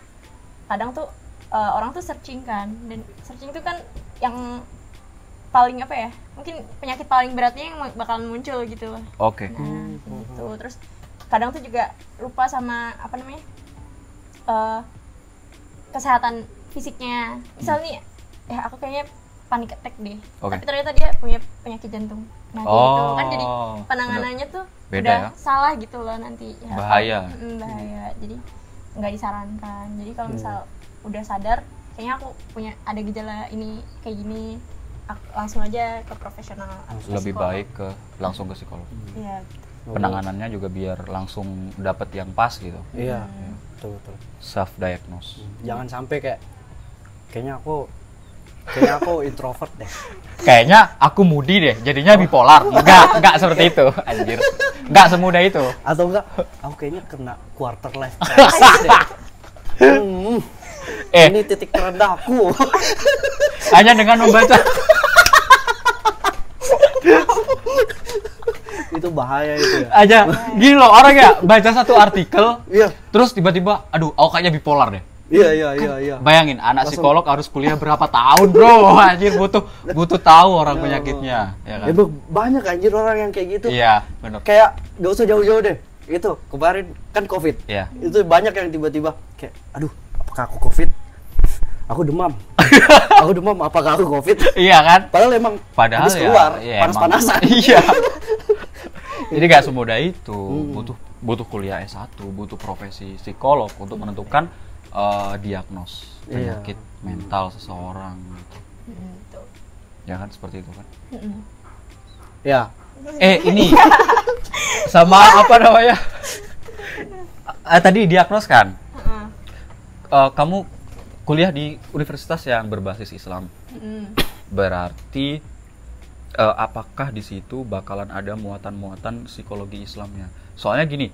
kadang tuh orang tuh searching kan, dan searching itu kan yang paling apa ya, mungkin penyakit paling beratnya yang bakalan muncul gitu loh. Oke. Nah gitu. Terus kadang tuh juga lupa sama apa namanya, kesehatan fisiknya. Misal nih ya aku kayaknya panic attack deh, Oke. tapi ternyata dia punya penyakit jantung. Nah kayak gitu kan, jadi Oh, penanganannya tuh beda udah ya? salah gitu loh nanti ya, Bahaya. bahaya, jadi nggak disarankan. Jadi kalau misal udah sadar kayaknya aku punya ada gejala ini kayak gini, langsung aja ke profesional atau ke Lebih psikolog. baik langsung ke psikolog. Iya. Penanganannya juga biar langsung dapat yang pas gitu. Iya, betul betul. Self diagnose. Jangan sampai kayaknya aku introvert deh. Kayaknya aku moody deh, jadinya bipolar. Enggak seperti itu, anjir. Enggak semudah itu. Atau enggak, aku kayaknya kena quarter life crisis deh. Ini titik terendahku. Hanya dengan membaca Itu bahaya itu ya. aja gini loh, orang ya baca satu artikel Iya, terus tiba-tiba aduh aku kayaknya bipolar deh. iya. Bayangin anak Langsung- psikolog harus kuliah berapa tahun bro, anjir butuh tahu orang penyakitnya ya kan. Ya, banyak anjir orang yang kayak gitu. Iya benar. Kayak gak usah jauh-jauh deh. Itu kemarin kan COVID. Iya. Itu banyak yang tiba-tiba kayak, aduh, apakah aku COVID? Aku demam. Aku demam, apakah aku COVID? Iya kan, Padahal emang padahal habis ya keluar, iya, panas-panasan. emang. Iya. Jadi gak semudah itu, butuh kuliah S1, butuh profesi psikolog untuk menentukan diagnos Iya. penyakit mental seseorang gitu. Gitu. Ya kan seperti itu kan. Ya, Ini sama apa namanya? Tadi diagnos kan? Kamu kuliah di universitas yang berbasis Islam. Berarti apakah di situ bakalan ada muatan-muatan psikologi Islamnya? Soalnya gini,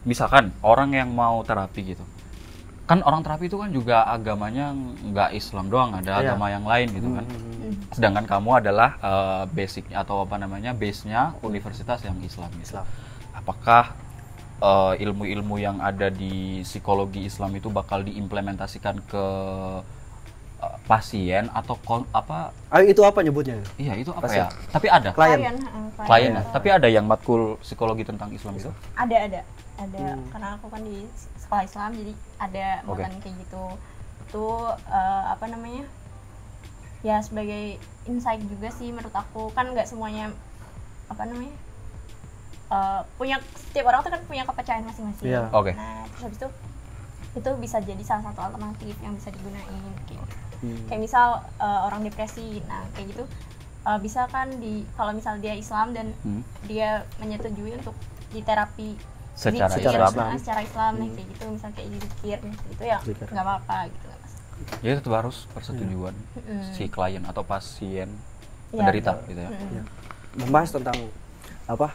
misalkan orang yang mau terapi gitu, kan orang terapi itu kan juga agamanya nggak Islam doang, ada Iya. agama yang lain gitu kan. Sedangkan kamu adalah basicnya atau apa namanya base-nya universitas yang Islam gitu. Islam. Apakah ilmu-ilmu yang ada di psikologi Islam itu bakal diimplementasikan ke pasien atau apa? Ayo, itu apa nyebutnya? Iya itu apa Pasien. ya? Tapi ada Klien. klien ya. Tapi ada yang matkul psikologi tentang Islam itu? Ada karena aku kan di sekolah Islam, jadi ada Oke. muatan kayak gitu. Itu apa namanya, ya sebagai insight juga sih menurut aku. Kan nggak semuanya apa namanya, punya, setiap orang tuh kan punya kepercayaan masing-masing. Iya. Oke. Nah terus habis itu bisa jadi salah satu alternatif yang bisa digunain kayak, kayak misal orang depresi, nah kayak gitu bisa kan kalau misal dia Islam dan dia menyetujui untuk diterapi Secara zikir, Islam. secara Islam nih kayak gitu, misal kayak zikir itu ya Zikir. nggak apa-apa gitu. Jadi tetap harus persetujuan si klien atau pasien Iya, penderita betul. gitu ya. Ya. Membahas tentang apa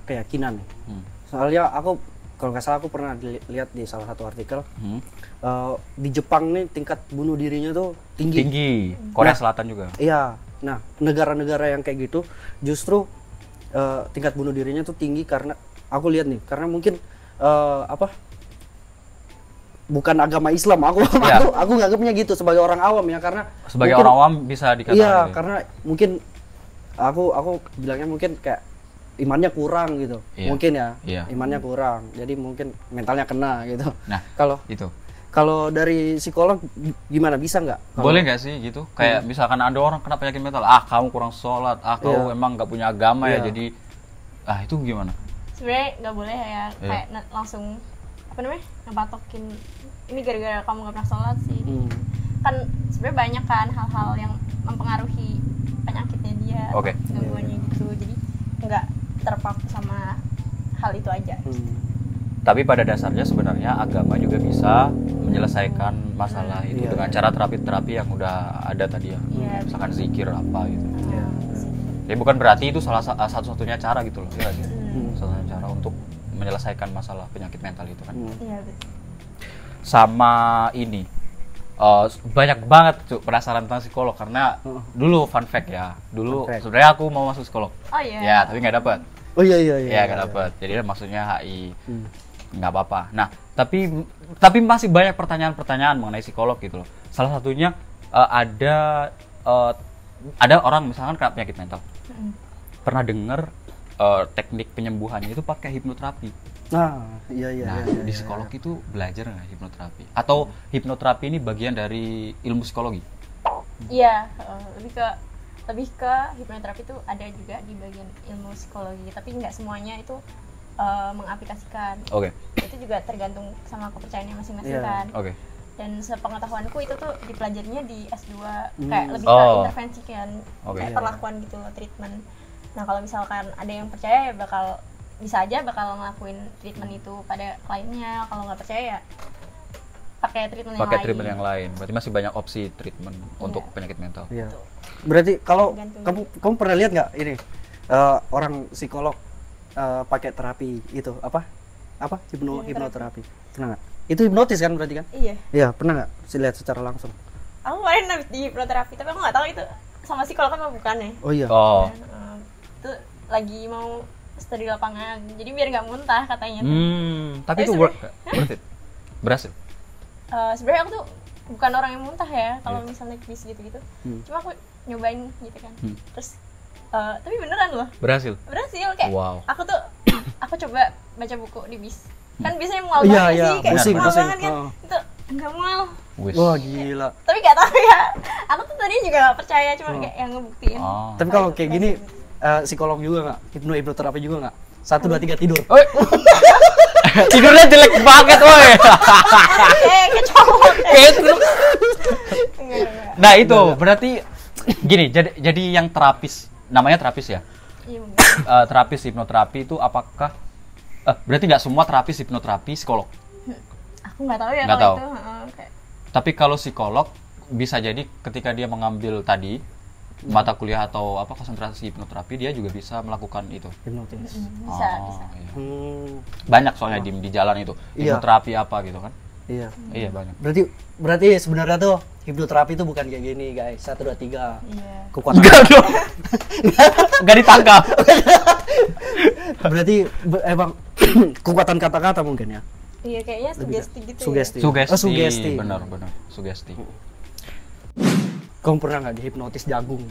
keyakinan. Soalnya aku kalau nggak salah aku pernah lihat di salah satu artikel di Jepang nih tingkat bunuh dirinya tuh tinggi. Tinggi. Korea Nah. Selatan juga. Iya. Nah, negara-negara yang kayak gitu justru tingkat bunuh dirinya tuh tinggi karena aku lihat nih, karena mungkin bukan agama Islam. Iya. Aku nganggapnya gitu sebagai orang awam ya, karena Sebagai mungkin- orang awam bisa dikatakan iya, gitu ya. karena mungkin aku bilangnya mungkin kayak imannya kurang gitu. Iya. Mungkin ya. Iya. Imannya kurang. Jadi mungkin mentalnya kena gitu. Nah, Kalau itu. kalau dari psikolog gimana, bisa nggak? Boleh nggak sih gitu? Kayak misalkan ada orang kena penyakit mental, kamu kurang sholat, kamu Iya. emang nggak punya agama ya, Iya. jadi itu gimana? Sebenarnya nggak boleh ya Iya. kayak langsung apa namanya ngepatokin ini gara-gara kamu nggak pernah sholat sih. Kan sebenarnya banyak kan hal-hal yang mempengaruhi penyakitnya dia, Oke. gangguannya gitu, jadi nggak terpaku sama hal itu aja. Tapi pada dasarnya sebenarnya agama juga bisa menyelesaikan masalah itu Iya. dengan cara terapi-terapi yang udah ada tadi ya. Iya. Misalkan zikir apa gitu. Iya. Jadi bukan berarti itu salah satu-satunya cara gitu loh, iya nggak sih? Satu-satunya cara untuk menyelesaikan masalah penyakit mental itu kan. Iya betul. Sama ini banyak banget tuh penasaran tentang psikolog karena dulu fun fact ya, dulu Fun fact. sebenarnya aku mau masuk psikolog. Oh iya. Ya, tapi nggak dapet. Oh iya. Ya nggak dapet. Jadi maksudnya HI nggak apa-apa. Nah, tapi masih banyak pertanyaan-pertanyaan mengenai psikolog gitu loh. Salah satunya ada ada orang misalkan kena penyakit mental. Mm-mm. Pernah dengar teknik penyembuhannya itu pakai hipnoterapi. Nah, iya iya. Nah, iya, di iya, psikolog itu belajar nggak hipnoterapi? Atau hipnoterapi ini bagian dari ilmu psikologi? Iya, lebih ke hipnoterapi itu ada juga di bagian ilmu psikologi, tapi nggak semuanya itu mengaplikasikan. Oke. Itu juga tergantung sama kepercayaannya masing-masing Iya. kan. Oke. Dan sepengetahuanku itu tuh dipelajarinya di S2, Hmm. kayak lebih ke Oh. intervensi kan, Oke. kayak perlakuan gitu loh, treatment. Nah kalau misalkan ada yang percaya ya bisa aja bakal ngelakuin treatment itu pada kliennya. Kalau nggak percaya ya pakai treatment Pakai yang treatment lain. yang lain. Berarti masih banyak opsi treatment untuk Iya. penyakit mental. Iya. Tuh. Berarti kalau Tergantung. kamu pernah lihat nggak ini orang psikolog pakai terapi itu apa hipnoterapi, pernah nggak? Itu hipnotis kan berarti kan? Iya, Iya, pernah nggak lihat secara langsung? aku kemarin habis di hipnoterapi, tapi aku nggak tahu itu sama psikolog apa bukan ya. Oh iya. Oh. Dan, itu lagi mau studi lapangan, jadi biar nggak muntah katanya tuh. Tapi Tapi itu worth it. Berhasil. Sebenarnya aku tuh bukan orang yang muntah ya kalau Iya. misalnya bis gitu-gitu. Hmm. Cuma aku nyobain gitu kan. Hmm. Terus tapi beneran loh, Berhasil. berhasil kayak. Wow. Aku coba baca buku di bis. Kan biasanya mual Iya, banget iya, sih, kayak pusing, mual pusing. banget kan. Oh. Itu enggak mual. Wis. Wah, gila. Tapi gak tahu ya. Aku tuh tadi juga gak percaya, cuma Oh. kayak yang ngebuktiin. Oh. Tapi kalau itu kayak gini berhasil. psikolog juga nggak? Hipnoterapi juga nggak? 1 2 3 tidur. Oi. Tidurnya jelek banget, woi. Kecolok. Itu. Enggak. Nah, itu berarti gini, jadi yang terapis, namanya terapis ya. Iya, mungkin. Terapis hipnoterapi itu apakah berarti nggak semua terapis hipnoterapi psikolog? Aku nggak tahu ya Nggak kalau tahu. itu. Kayak Tapi kalau psikolog bisa jadi ketika dia mengambil tadi mata kuliah atau apa konsentrasi hipnoterapi, dia juga bisa melakukan itu. Hipnotis. bisa. Iya. Hmm, Banyak soalnya di jalan itu Iya. hipnoterapi apa gitu kan? iya. Iya banyak. Berarti sebenarnya tuh hipnoterapi itu bukan kayak gini, guys. 1 2 3. Iya. Kekuatan. Enggak dong. Enggak ditangkap. Berarti emang kekuatan kata-kata mungkin ya. Iya, kayaknya sugesti gitu Sugesti. Sugesti. Oh, sugesti. Benar. Sugesti. Kamu pernah nggak dihipnotis jagung?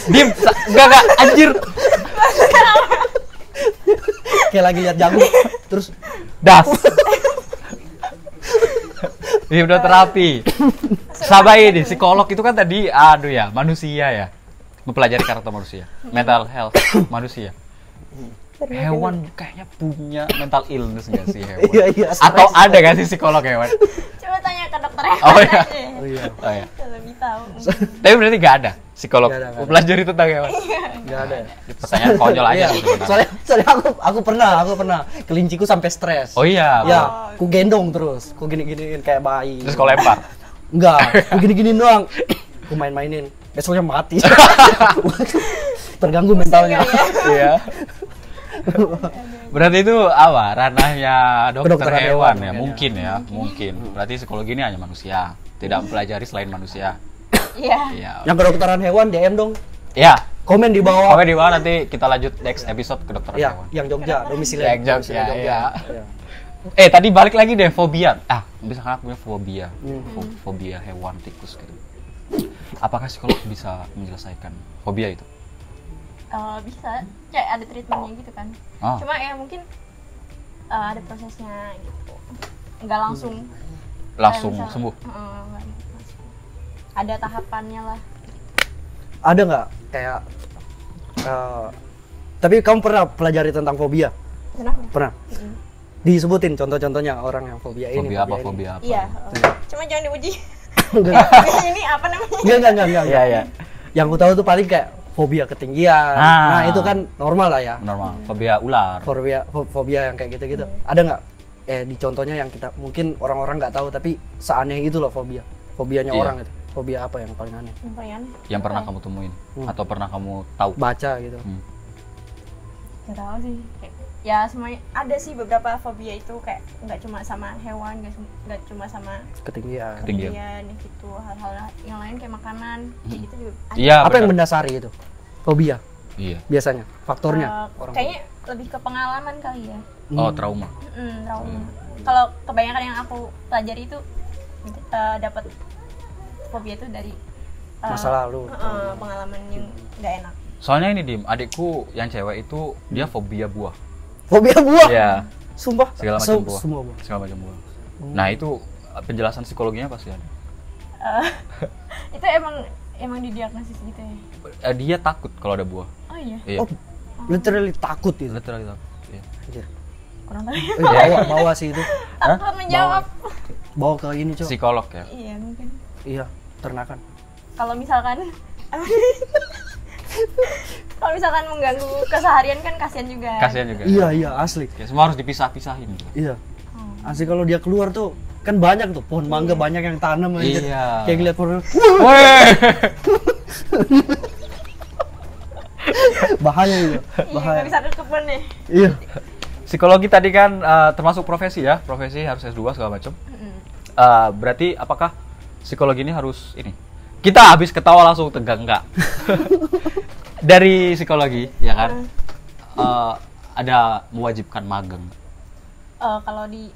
Diem. Enggak anjir. Kayak lagi lihat jagung, terus Das. Hipnoterapi. Sabar ini, psikolog itu kan tadi, aduh ya, manusia ya. Mempelajari karakter manusia, mental health manusia. Hewan kayaknya punya mental illness nggak sih hewan? Iya, iya, Atau stres. ada nggak sih psikolog hewan? ya. Coba tanya ke dokter hewan Oh, iya. aja. oh iya, Oh ya. Kalau lebih tahu. Tapi berarti nggak ada psikolog Nggak ada. mempelajari tentang hewan. nggak ada ya. Pertanyaan konyol aja Iya, sih sebenarnya. soalnya aku pernah kelinciku sampai stres. Oh iya. Ya, Oh. ku gendong terus, ku gini-giniin kayak bayi. Terus kau lempar. Enggak, ku gini-giniin doang. Ku main-mainin, besoknya mati. Terganggu mentalnya. Iya. Berarti itu apa? Ranahnya dokter Kedokteran hewan hewan ya? mungkin Mungkin. Berarti psikologi ini hanya manusia, tidak mempelajari selain manusia. Iya. Iya. Yang kedokteran hewan DM dong. Ya. Komen di bawah. Oke, di bawah nanti kita lanjut next episode kedokteran Ya, hewan. yang Jogja, domisili. Yang Jogja, domisili ya. Ya. Tadi balik lagi deh fobia. Misalkan aku punya fobia, fobia hewan, tikus gitu. Apakah psikolog bisa menyelesaikan fobia itu? Bisa, kayak ada treatmentnya gitu kan. Ah. Cuma ya mungkin ada prosesnya gitu, nggak langsung Langsung kayak misal- sembuh. nggak langsung. Ada tahapannya lah. Ada nggak kayak tapi kamu pernah pelajari tentang fobia? Kenapa? Pernah? Disebutin contoh-contohnya orang yang fobia ini. Fobia apa? Fobia apa? Iya. Cuma jangan diuji. Enggak, Ini apa namanya? enggak. Iya, iya. Yang aku tahu tuh paling kayak fobia ketinggian. Ah. Nah, itu kan normal lah ya. Normal. Fobia ular. Fobia yang kayak gitu-gitu. Ada nggak di contohnya yang kita mungkin orang-orang nggak tahu tapi seaneh itu loh fobia. Fobianya Iya. orang itu. Fobia apa yang paling aneh? Yang paling aneh. Yang pernah Apa ya? kamu temuin atau pernah kamu tahu? Baca gitu. Nggak tahu sih. Kayak, ya semuanya ada sih beberapa fobia itu kayak nggak cuma sama hewan, nggak cuma sama Ketinggian. Ketinggian. gitu, hal-hal yang lain kayak makanan kayak gitu juga ada. Iya. Apa yang benar. mendasari itu? Fobia Iya. biasanya. Faktornya orang. Kayaknya lebih ke pengalaman kali ya. Oh, trauma. Trauma. Kalau kebanyakan yang aku pelajari itu dapat fobia itu dari Masa lalu. pengalaman yang nggak enak. Soalnya ini Dim, adikku yang cewek itu dia fobia buah. Fobia buah. Iya, Sumpah. segala macam buah. Semua buah. Segala macam buah. Nah, itu penjelasan psikologinya pasti ada. Itu emang didiagnosis gitu ya? Dia takut kalau ada buah. Oh iya? Iya. Oh, literally takut itu. Literally takut. Iya. Anjir. Kurang tahu ya? Bawa sih itu. Takut menjawab. Bawa ke ini, Cok. Psikolog ya. Iya mungkin. Iya, ternakan. Kalau misalkan mengganggu keseharian kan kasihan juga. Kasihan juga. Iya, asli. Ya, semua harus dipisah-pisahin. Iya. Asli kalau dia keluar tuh kan banyak tuh pohon mangga banyak yang tanam aja. Iya. Kayak ngeliat pohon. Weh. Bahaya itu. Iya, nggak bisa ke kebun nih. Iya. Psikologi tadi kan termasuk profesi ya, profesi harus S2 segala macam. Berarti apakah psikologi ini harus ini? Kita habis ketawa langsung tegang enggak? Dari psikologi ya kan, ada mewajibkan magang. Kalau di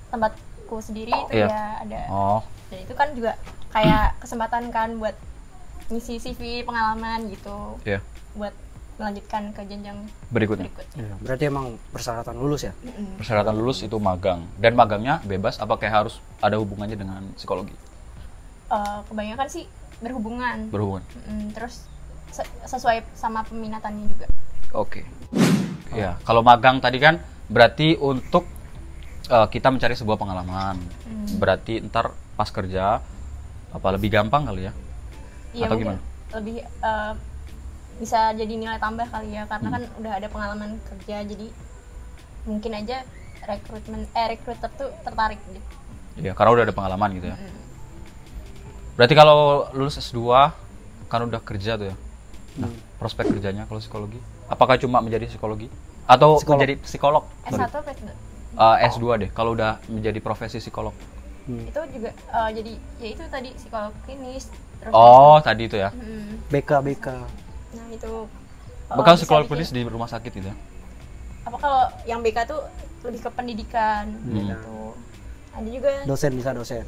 tempatku sendiri itu Iya. ya ada. Oh, Dan itu kan juga kayak kesempatan kan buat ngisi CV pengalaman gitu, iya. buat melanjutkan ke jenjang Berikutnya. berikut. Iya, berarti emang persyaratan lulus ya? Persyaratan lulus itu magang dan magangnya bebas. Apakah harus ada hubungannya dengan psikologi? Kebanyakan sih berhubungan. Berhubungan. Terus sesuai sama peminatannya juga. Oke. Ya, kalau magang tadi kan berarti untuk kita mencari sebuah pengalaman. Berarti ntar pas kerja apa lebih gampang kali ya? Iya, Atau mungkin gimana? lebih bisa jadi nilai tambah kali ya, karena kan udah ada pengalaman kerja, jadi mungkin aja rekruter tuh tertarik gitu. Iya, karena udah ada pengalaman gitu ya. Berarti kalau lulus S2 kan udah kerja tuh ya. Nah, prospek kerjanya kalau psikologi, apakah cuma menjadi psikologi atau menjadi psikolog? S1 apa itu? S2 deh, kalau udah menjadi profesi psikolog. Itu juga jadi ya itu tadi psikolog klinis terus Oh, tadi itu ya. BK. nah itu Bakal bisa psikolog bikin- klinis di rumah sakit gitu ya. apa kalau yang BK tuh lebih ke pendidikan gitu. Ada juga Dosen bisa dosen.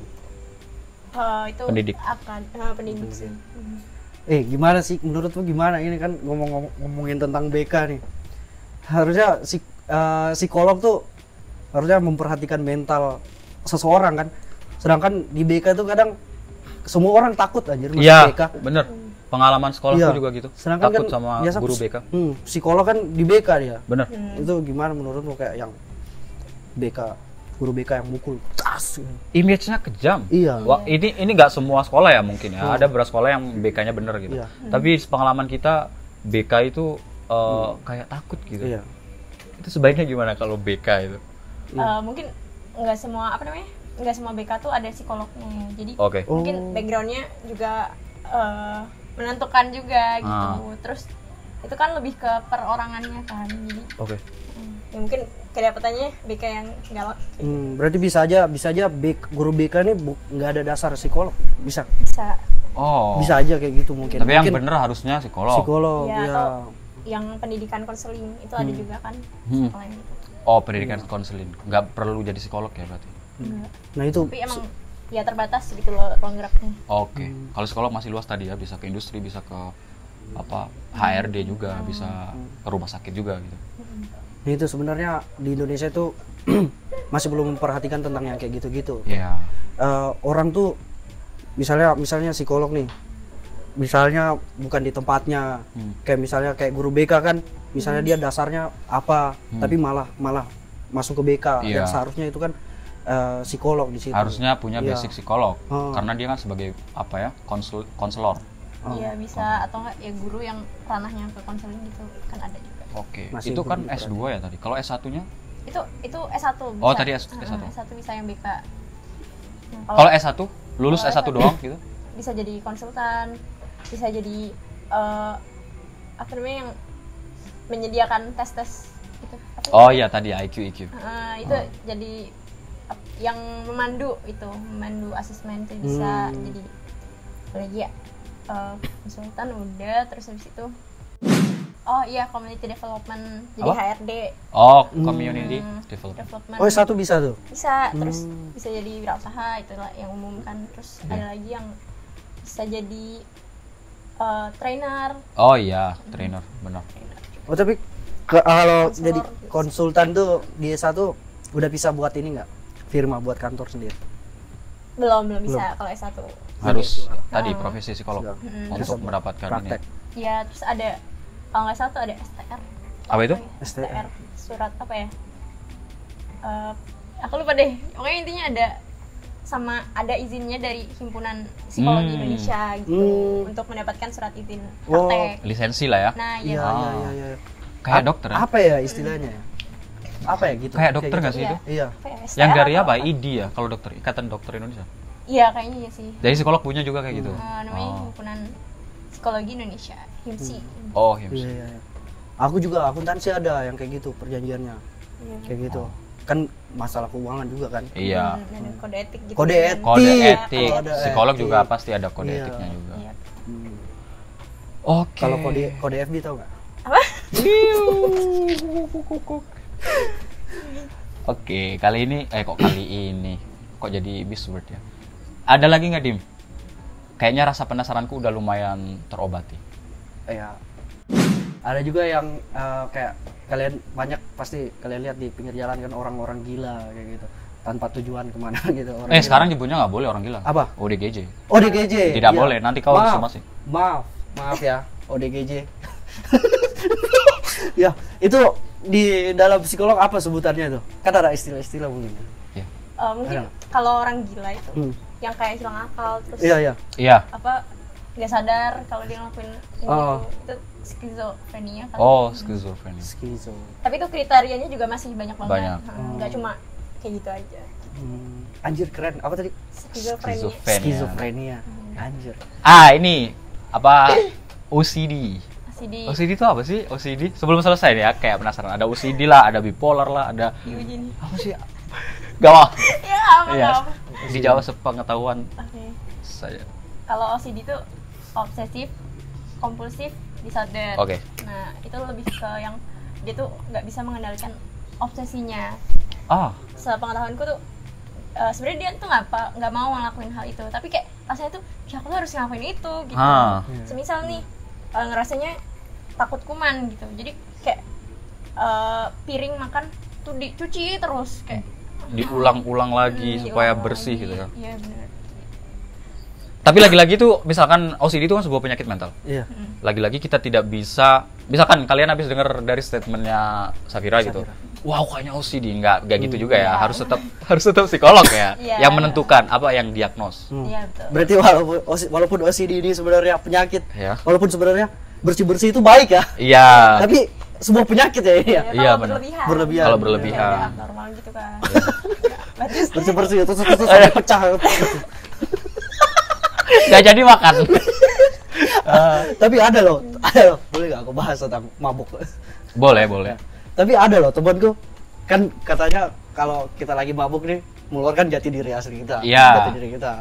itu Pendidik. akan pendidik sih. Gimana sih menurut lu gimana ini kan ngomongin tentang BK nih. Harusnya psikolog tuh harusnya memperhatikan mental seseorang kan. Sedangkan di BK tuh kadang semua orang takut anjir masuk Iya, BK. bener. Pengalaman sekolahku Iya. juga gitu. Sedangkan Takut kan sama biasa guru BK. Psikolog kan di BK dia. Bener. Itu gimana menurutmu kayak yang BK, guru BK yang mukul tas. Image-nya kejam. Iya. Wah, ini nggak semua sekolah ya mungkin ya. Ada beberapa sekolah yang BK-nya bener gitu. Iya. Tapi pengalaman kita BK itu kayak takut gitu. Iya. Itu sebaiknya gimana kalau BK itu? Mungkin nggak semua nggak semua BK tuh ada psikolognya, jadi Oke. mungkin backgroundnya juga menentukan juga gitu. Terus itu kan lebih ke perorangannya kan, jadi Oke. ya mungkin kedapatannya BK yang galak Berarti bisa aja guru BK ini nggak ada dasar psikolog, bisa bisa Oh. bisa aja kayak gitu mungkin. Tapi yang Mungkin bener harusnya psikolog. psikolog ya, ya. atau yang pendidikan konseling itu ada juga kan sekolah yang gitu. Oh, pendidikan konseling. Nggak perlu jadi psikolog ya berarti. Enggak. Nah itu Tapi emang ya terbatas gitu loh ruang geraknya. Oke. Kalau psikolog masih luas tadi ya, bisa ke industri, bisa ke apa HRD juga, bisa ke rumah sakit juga gitu. Nah itu sebenarnya di Indonesia itu masih belum memperhatikan tentang yang kayak gitu-gitu. Iya. Orang tuh misalnya psikolog nih, misalnya bukan di tempatnya, kayak misalnya kayak guru BK kan, misalnya dia dasarnya apa, tapi malah masuk ke BK, Iya. yang seharusnya itu kan psikolog di situ. Harusnya punya Iya. basic psikolog, Oh. karena dia kan sebagai apa ya, konselor. Iya bisa, atau enggak ya guru yang ranahnya ke konseling gitu kan ada juga. Oke. Masih Itu kan perlu S2 ya tadi. Kalau S1-nya? Itu S1 bisa. Oh, tadi S1. S1 bisa yang BK. Nah, Kalau S1 lulus Kalau S1 doang gitu? bisa jadi konsultan, bisa jadi apa namanya yang menyediakan tes gitu. Apa sih? Oh iya tadi IQ. Itu jadi yang memandu asesmen itu bisa jadi lagi ya konsultan udah, terus habis itu oh iya community development jadi Apa? HRD Oh, community development. development S1 bisa tuh. bisa, terus bisa jadi wirausaha itulah yang umum kan, terus ada lagi yang bisa jadi trainer. Oh iya, trainer, benar. Oh tapi kalau Konselor jadi gitu. konsultan tuh di S1 udah bisa buat ini nggak? Firma buat kantor sendiri. Belum bisa kalau S1. Harus Iya. tadi profesi psikolog Sudah. untuk mendapatkan Praktek. ini. Ya, terus ada kalau nggak salah tuh ada STR. Apa itu? STR. Surat apa ya? Aku lupa deh. Pokoknya intinya ada sama ada izinnya dari Himpunan Psikologi Indonesia gitu untuk mendapatkan surat izin Oh. praktek. Lisensi lah ya. Nah, Iya, ya. iya. Kayak dokter ya? Apa ya istilahnya? Apa ya gitu? Kayak dokter nggak gitu. sih itu? Iya. Apa ya, STR Yang dari atau apa? ID ya kalau dokter, Ikatan Dokter Indonesia. Iya, kayaknya iya sih. Dari psikolog punya juga kayak gitu. Namanya Himpunan Psikologi Indonesia, HIMSI. Oh, HIMSI. Iya, iya. Aku juga akuntansi ada yang kayak gitu perjanjiannya. Iya. Kayak gitu. Kan masalah keuangan juga kan. Iya. Ada kode etik gitu. Kode kan. etik. Kode Iya, etik. kode Psikolog etik. juga pasti ada kode Iya. etiknya juga. Iya. Hmm. Oke. Kalau kode FB tau nggak? Apa? Oke, kali ini kok jadi buzzword ya? Ada lagi nggak, Dim? Kayaknya rasa penasaranku udah lumayan terobati. Ya. Ada juga yang kayak kalian banyak pasti kalian lihat di pinggir jalan kan orang-orang gila kayak gitu tanpa tujuan kemana gitu. Orang gila. Sekarang nyebutnya nggak boleh orang gila. Apa? ODGJ. ODGJ. Tidak iya. boleh, nanti kau Maaf, somasi. Maaf ya, ODGJ. Ya, itu di dalam psikolog apa sebutannya itu? Kan ada istilah-istilah mungkin. Iya. Mungkin Ada. kalau orang gila itu Hmm. yang kayak hilang akal terus Iya, iya. Iya. apa nggak sadar kalau dia ngelakuin ini Oh. itu skizofrenia kan. Oh, skizofrenia. Skizo. Tapi itu kriterianya juga masih banyak banget. Banyak. Nggak cuma kayak gitu aja. Anjir keren. Apa tadi? Skizofrenia. Skizofrenia. Anjir. Ah, ini apa? OCD. Masih di OCD itu apa sih? OCD? Sebelum selesai nih ya, kayak penasaran. Ada OCD lah, ada bipolar lah, ada diuji nih. apa sih? Gawat. Ya apa Iya. apa. Dijawab sepengetahuan Oke. saya. Kalau OCD itu obsesif, kompulsif, disorder. Oke. Nah, itu lebih ke yang dia tuh nggak bisa mengendalikan obsesinya. Ah, Sepengetahuanku tuh sebenarnya dia tuh nggak mau ngelakuin hal itu, tapi kayak rasanya tuh ya aku tuh harus ngelakuin itu gitu. Ah. Semisal nih ngerasanya takut kuman gitu, jadi kayak piring makan tuh dicuci terus kayak diulang-ulang lagi supaya diulang bersih lagi. gitu ya. Iya benar. Tapi lagi-lagi tuh misalkan OCD itu kan sebuah penyakit mental. Iya. Lagi-lagi kita tidak bisa, misalkan kalian habis dengar dari statementnya Safira gitu. Wow, kayaknya OCD nggak gitu juga ya. Harus tetap psikolog ya Iya. yang menentukan apa yang diagnos. Iya betul. Berarti walaupun OCD ini sebenarnya penyakit, Ya. walaupun sebenarnya bersih-bersih itu baik ya. Iya. Tapi sebuah penyakit ya ini ya. Ya, Iya, kalau benar. berlebihan. Berlebihan. Kalau Kayak berlebihan. udah abnormal gitu kan. Berarti Bersih-bersih terus sampai pecah. Nggak jadi makan. Tapi ada loh. Boleh nggak aku bahas tentang mabuk? Boleh, boleh. Tapi ada loh temanku kan katanya kalau kita lagi mabuk nih mengeluarkan jati diri asli kita, Iya. jati diri kita.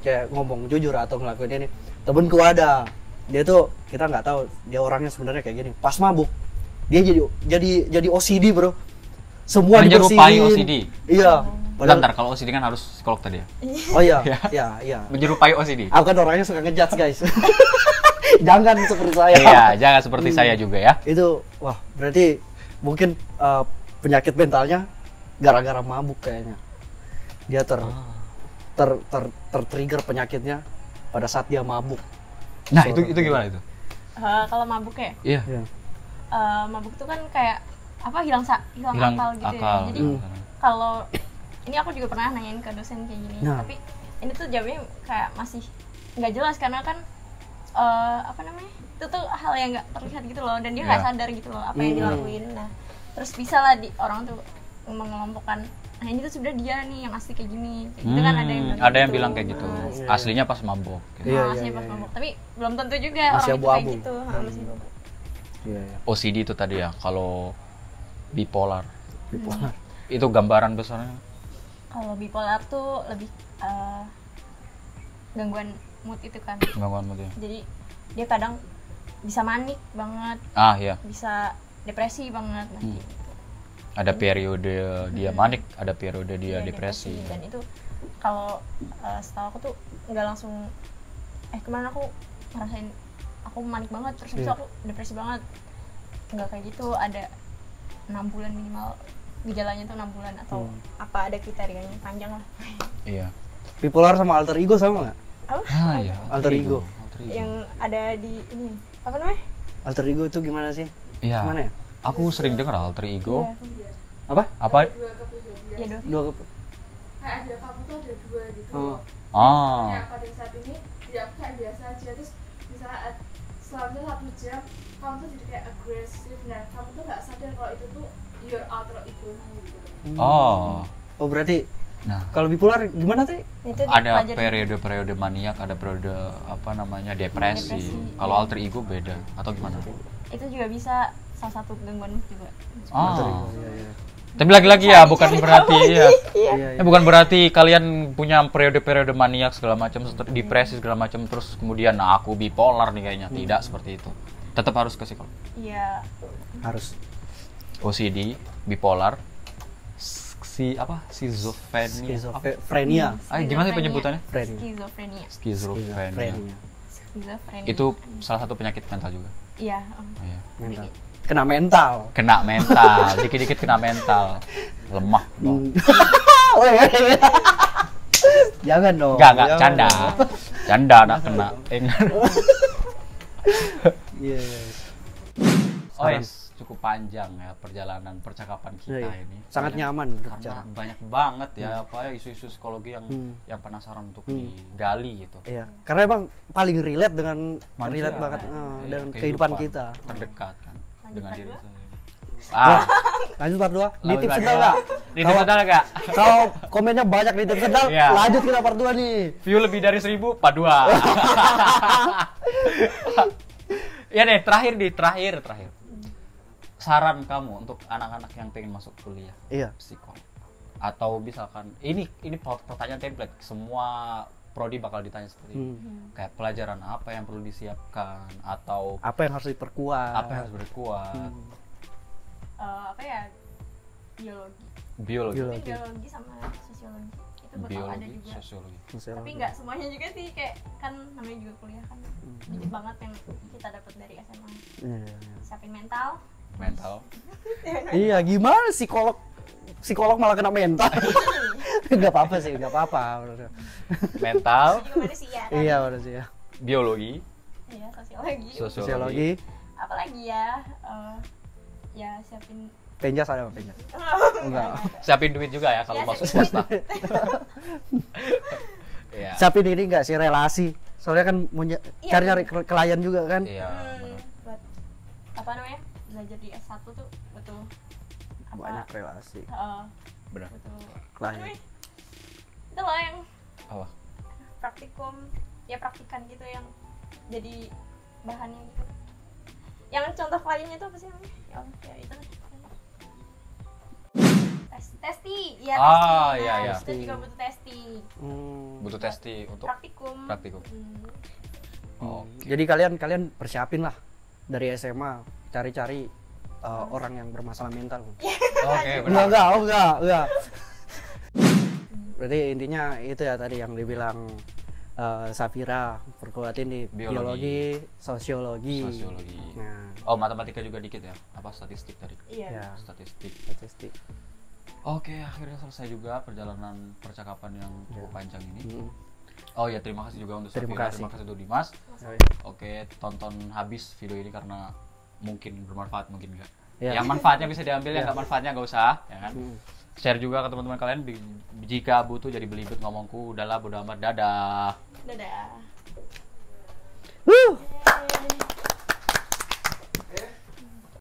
Kayak ngomong jujur atau ngelakuin ini. Temenku ada, dia tuh kita nggak tahu dia orangnya sebenarnya kayak gini. Pas mabuk dia jadi OCD bro. Semua Menyerupai dibersihin. OCD. Iya. Bentar, kalau OCD kan harus psikolog tadi ya. Oh iya, iya. Menyerupai OCD. Aku kan orangnya suka ngejudge guys. Jangan seperti saya. Iya, jangan seperti saya juga ya. Itu wah berarti mungkin penyakit mentalnya gara-gara mabuk kayaknya. Dia tertrigger penyakitnya pada saat dia mabuk. Nah, itu gimana itu? kalau mabuk ya, Iya. Iya. mabuk tuh kan kayak apa hilang Hilang akal gitu akal. ya. Jadi kalau ini aku juga pernah nanyain ke dosen kayak gini, Nah. tapi ini tuh jawabnya kayak masih nggak jelas karena kan apa namanya itu tuh hal yang nggak terlihat gitu loh dan dia nggak Iya. sadar gitu loh apa yang dilakuin. Nah terus bisa lah orang tuh mengelompokkan, nah ini tuh sebenarnya dia nih yang asli kayak gini. Kayak gitu kan Ada yang bilang kayak gitu. Aslinya pas mabuk. Gitu. Iya, Aslinya iya, pas iya. mabuk, tapi belum tentu juga Masih orang itu kayak abu-abu. gitu. Masih abu-abu. Iya, iya. OCD itu tadi ya. Kalau bipolar Bipolar. itu gambaran besarnya. Kalau bipolar tuh lebih gangguan mood itu kan. Gangguan mood ya. Jadi dia kadang bisa manik banget, Ah, iya. bisa depresi banget. Nah, gitu. Ada periode dia manik, ada periode dia Iya, depresi. Dan itu kalau setahu aku tuh nggak langsung kemarin aku ngerasain aku manik banget, terus habis itu aku depresi banget. Enggak kayak gitu, ada 6 bulan minimal, gejalanya tuh 6 bulan atau apa, ada kriterianya panjang lah. Iya. Bipolar sama alter ego sama nggak? Apa? Iya. Alter ego. Yang ada di ini apa namanya? Alter ego itu gimana sih? Iya. Gimana ya? Aku sering dengar alter ego. Iya. Apa? Apa? Iya dong. Dua kayak ada kamu tuh ada dua gitu. Oh. Ah. Kayak pada saat ini ya aku kayak biasa aja, terus di saat selanjutnya 1 jam kamu tuh jadi kayak agresif, nah kamu tuh nggak sadar kalau itu tuh your alter ego gitu. Oh. Oh berarti Nah, kalau bipolar gimana sih? Itu ada dipelajari. periode-periode maniak, ada periode apa namanya depresi. Depresi. Kalau alter ego beda atau gimana? Itu juga bisa salah satu gangguan juga. Alter Ah. ego, iya, iya. Tapi lagi-lagi ya, bukan berarti ya. Iya, iya. Bukan berarti kalian punya periode-periode maniak segala macam, depresi segala macam, terus kemudian nah, aku bipolar nih kayaknya. Tidak seperti itu. Tetap harus ke psikolog. Iya. Harus. OCD, bipolar, schizophrenia. Schizofrenia. Gimana sih penyebutannya? Skizofrenia. Schizophrenia. Skizofrenia. Itu salah satu penyakit mental juga. Iya. Iya. Mental. Kena mental. Kena mental, dikit-dikit kena mental. Lemah. Oh, iya, iya. Jangan dong. Enggak, jangan canda. dong. Canda anak kena. Iya, iya. Oh, cukup panjang ya perjalanan percakapan kita Iya, iya. ini. Sangat Banyak- nyaman karena berbicara. banyak banget ya apa ya isu-isu psikologi yang penasaran untuk digali gitu. Iya, karena emang paling relate dengan Manusia. relate banget Iya, dengan kehidupan kita. terdekat kan dengan part diri dua? sendiri. Lanjut part 2. Lanjut Nitip part sendal dua. enggak? Nitip sendal nggak? Kalau komennya banyak nitip sendal, Iya. lanjut kita part 2 nih. View lebih dari 1000, part 2. Ya deh, terakhir. Saran kamu untuk anak-anak yang pengen masuk kuliah Iya. psikolog, atau misalkan ini pertanyaan template, semua prodi bakal ditanya seperti ini. Kayak pelajaran apa yang perlu disiapkan, atau Apa yang harus diperkuat? apa yang harus berkuat. Apa ya? Biologi. Biologi, Tapi biologi sama sosiologi itu bakal ada biologi, juga. sosiologi. Tapi nggak semuanya juga sih, kayak kan namanya juga kuliah kan dikit banget yang kita dapat dari SMA. Iya. Siapin mental. Mental. Iya, gimana psikolog malah kena mental? Enggak apa-apa sih, enggak apa-apa. Mental, Juga manusia kan. Iya, udah sih ya. biologi, Iya, sosiologi. Sosiologi, Apalagi ya? Ya siapin. penjas ada apa penjas? Enggak. Siapin duit juga ya kalau Ya, masuk siapin swasta. Iya. Siapin ini enggak sih relasi? Soalnya kan mau Iya, cari-cari klien juga kan. Iya. benar. Buat apa namanya? Belajar di S1 tuh betul apa? Banyak relasi. Benar. Betul. Klien. Itu loh yang Apa? praktikum, ya praktikan gitu yang jadi bahannya gitu. Yang contoh kliennya itu apa sih namanya? Ya Allah, ya itu. Testi, ya Ah, testi. iya, iya. Kita juga butuh testi. Butuh testi untuk Praktikum. Oh, Jadi kalian persiapin lah dari SMA, cari-cari orang yang bermasalah mental. Oke, benar. Enggak. Berarti intinya itu ya tadi yang dibilang Safira, perkuatin di biologi, sosiologi. Nah, Oh, matematika juga dikit ya? Apa statistik tadi? Iya. ya, Statistik. statistik. Oke, akhirnya selesai juga perjalanan percakapan yang cukup panjang ini. Hmm. Oh ya, terima kasih juga untuk Terima Safira, kasih. terima kasih untuk Dimas. Oh, Oke, tonton habis video ini karena mungkin bermanfaat, mungkin enggak. Ya. Yang manfaatnya bisa diambil, yang Ya. enggak manfaatnya enggak usah, ya kan? Hmm. Share juga ke teman-teman kalian jika butuh jadi belibet ngomongku, udahlah bodo amat, dadah. Dadah. Wuh.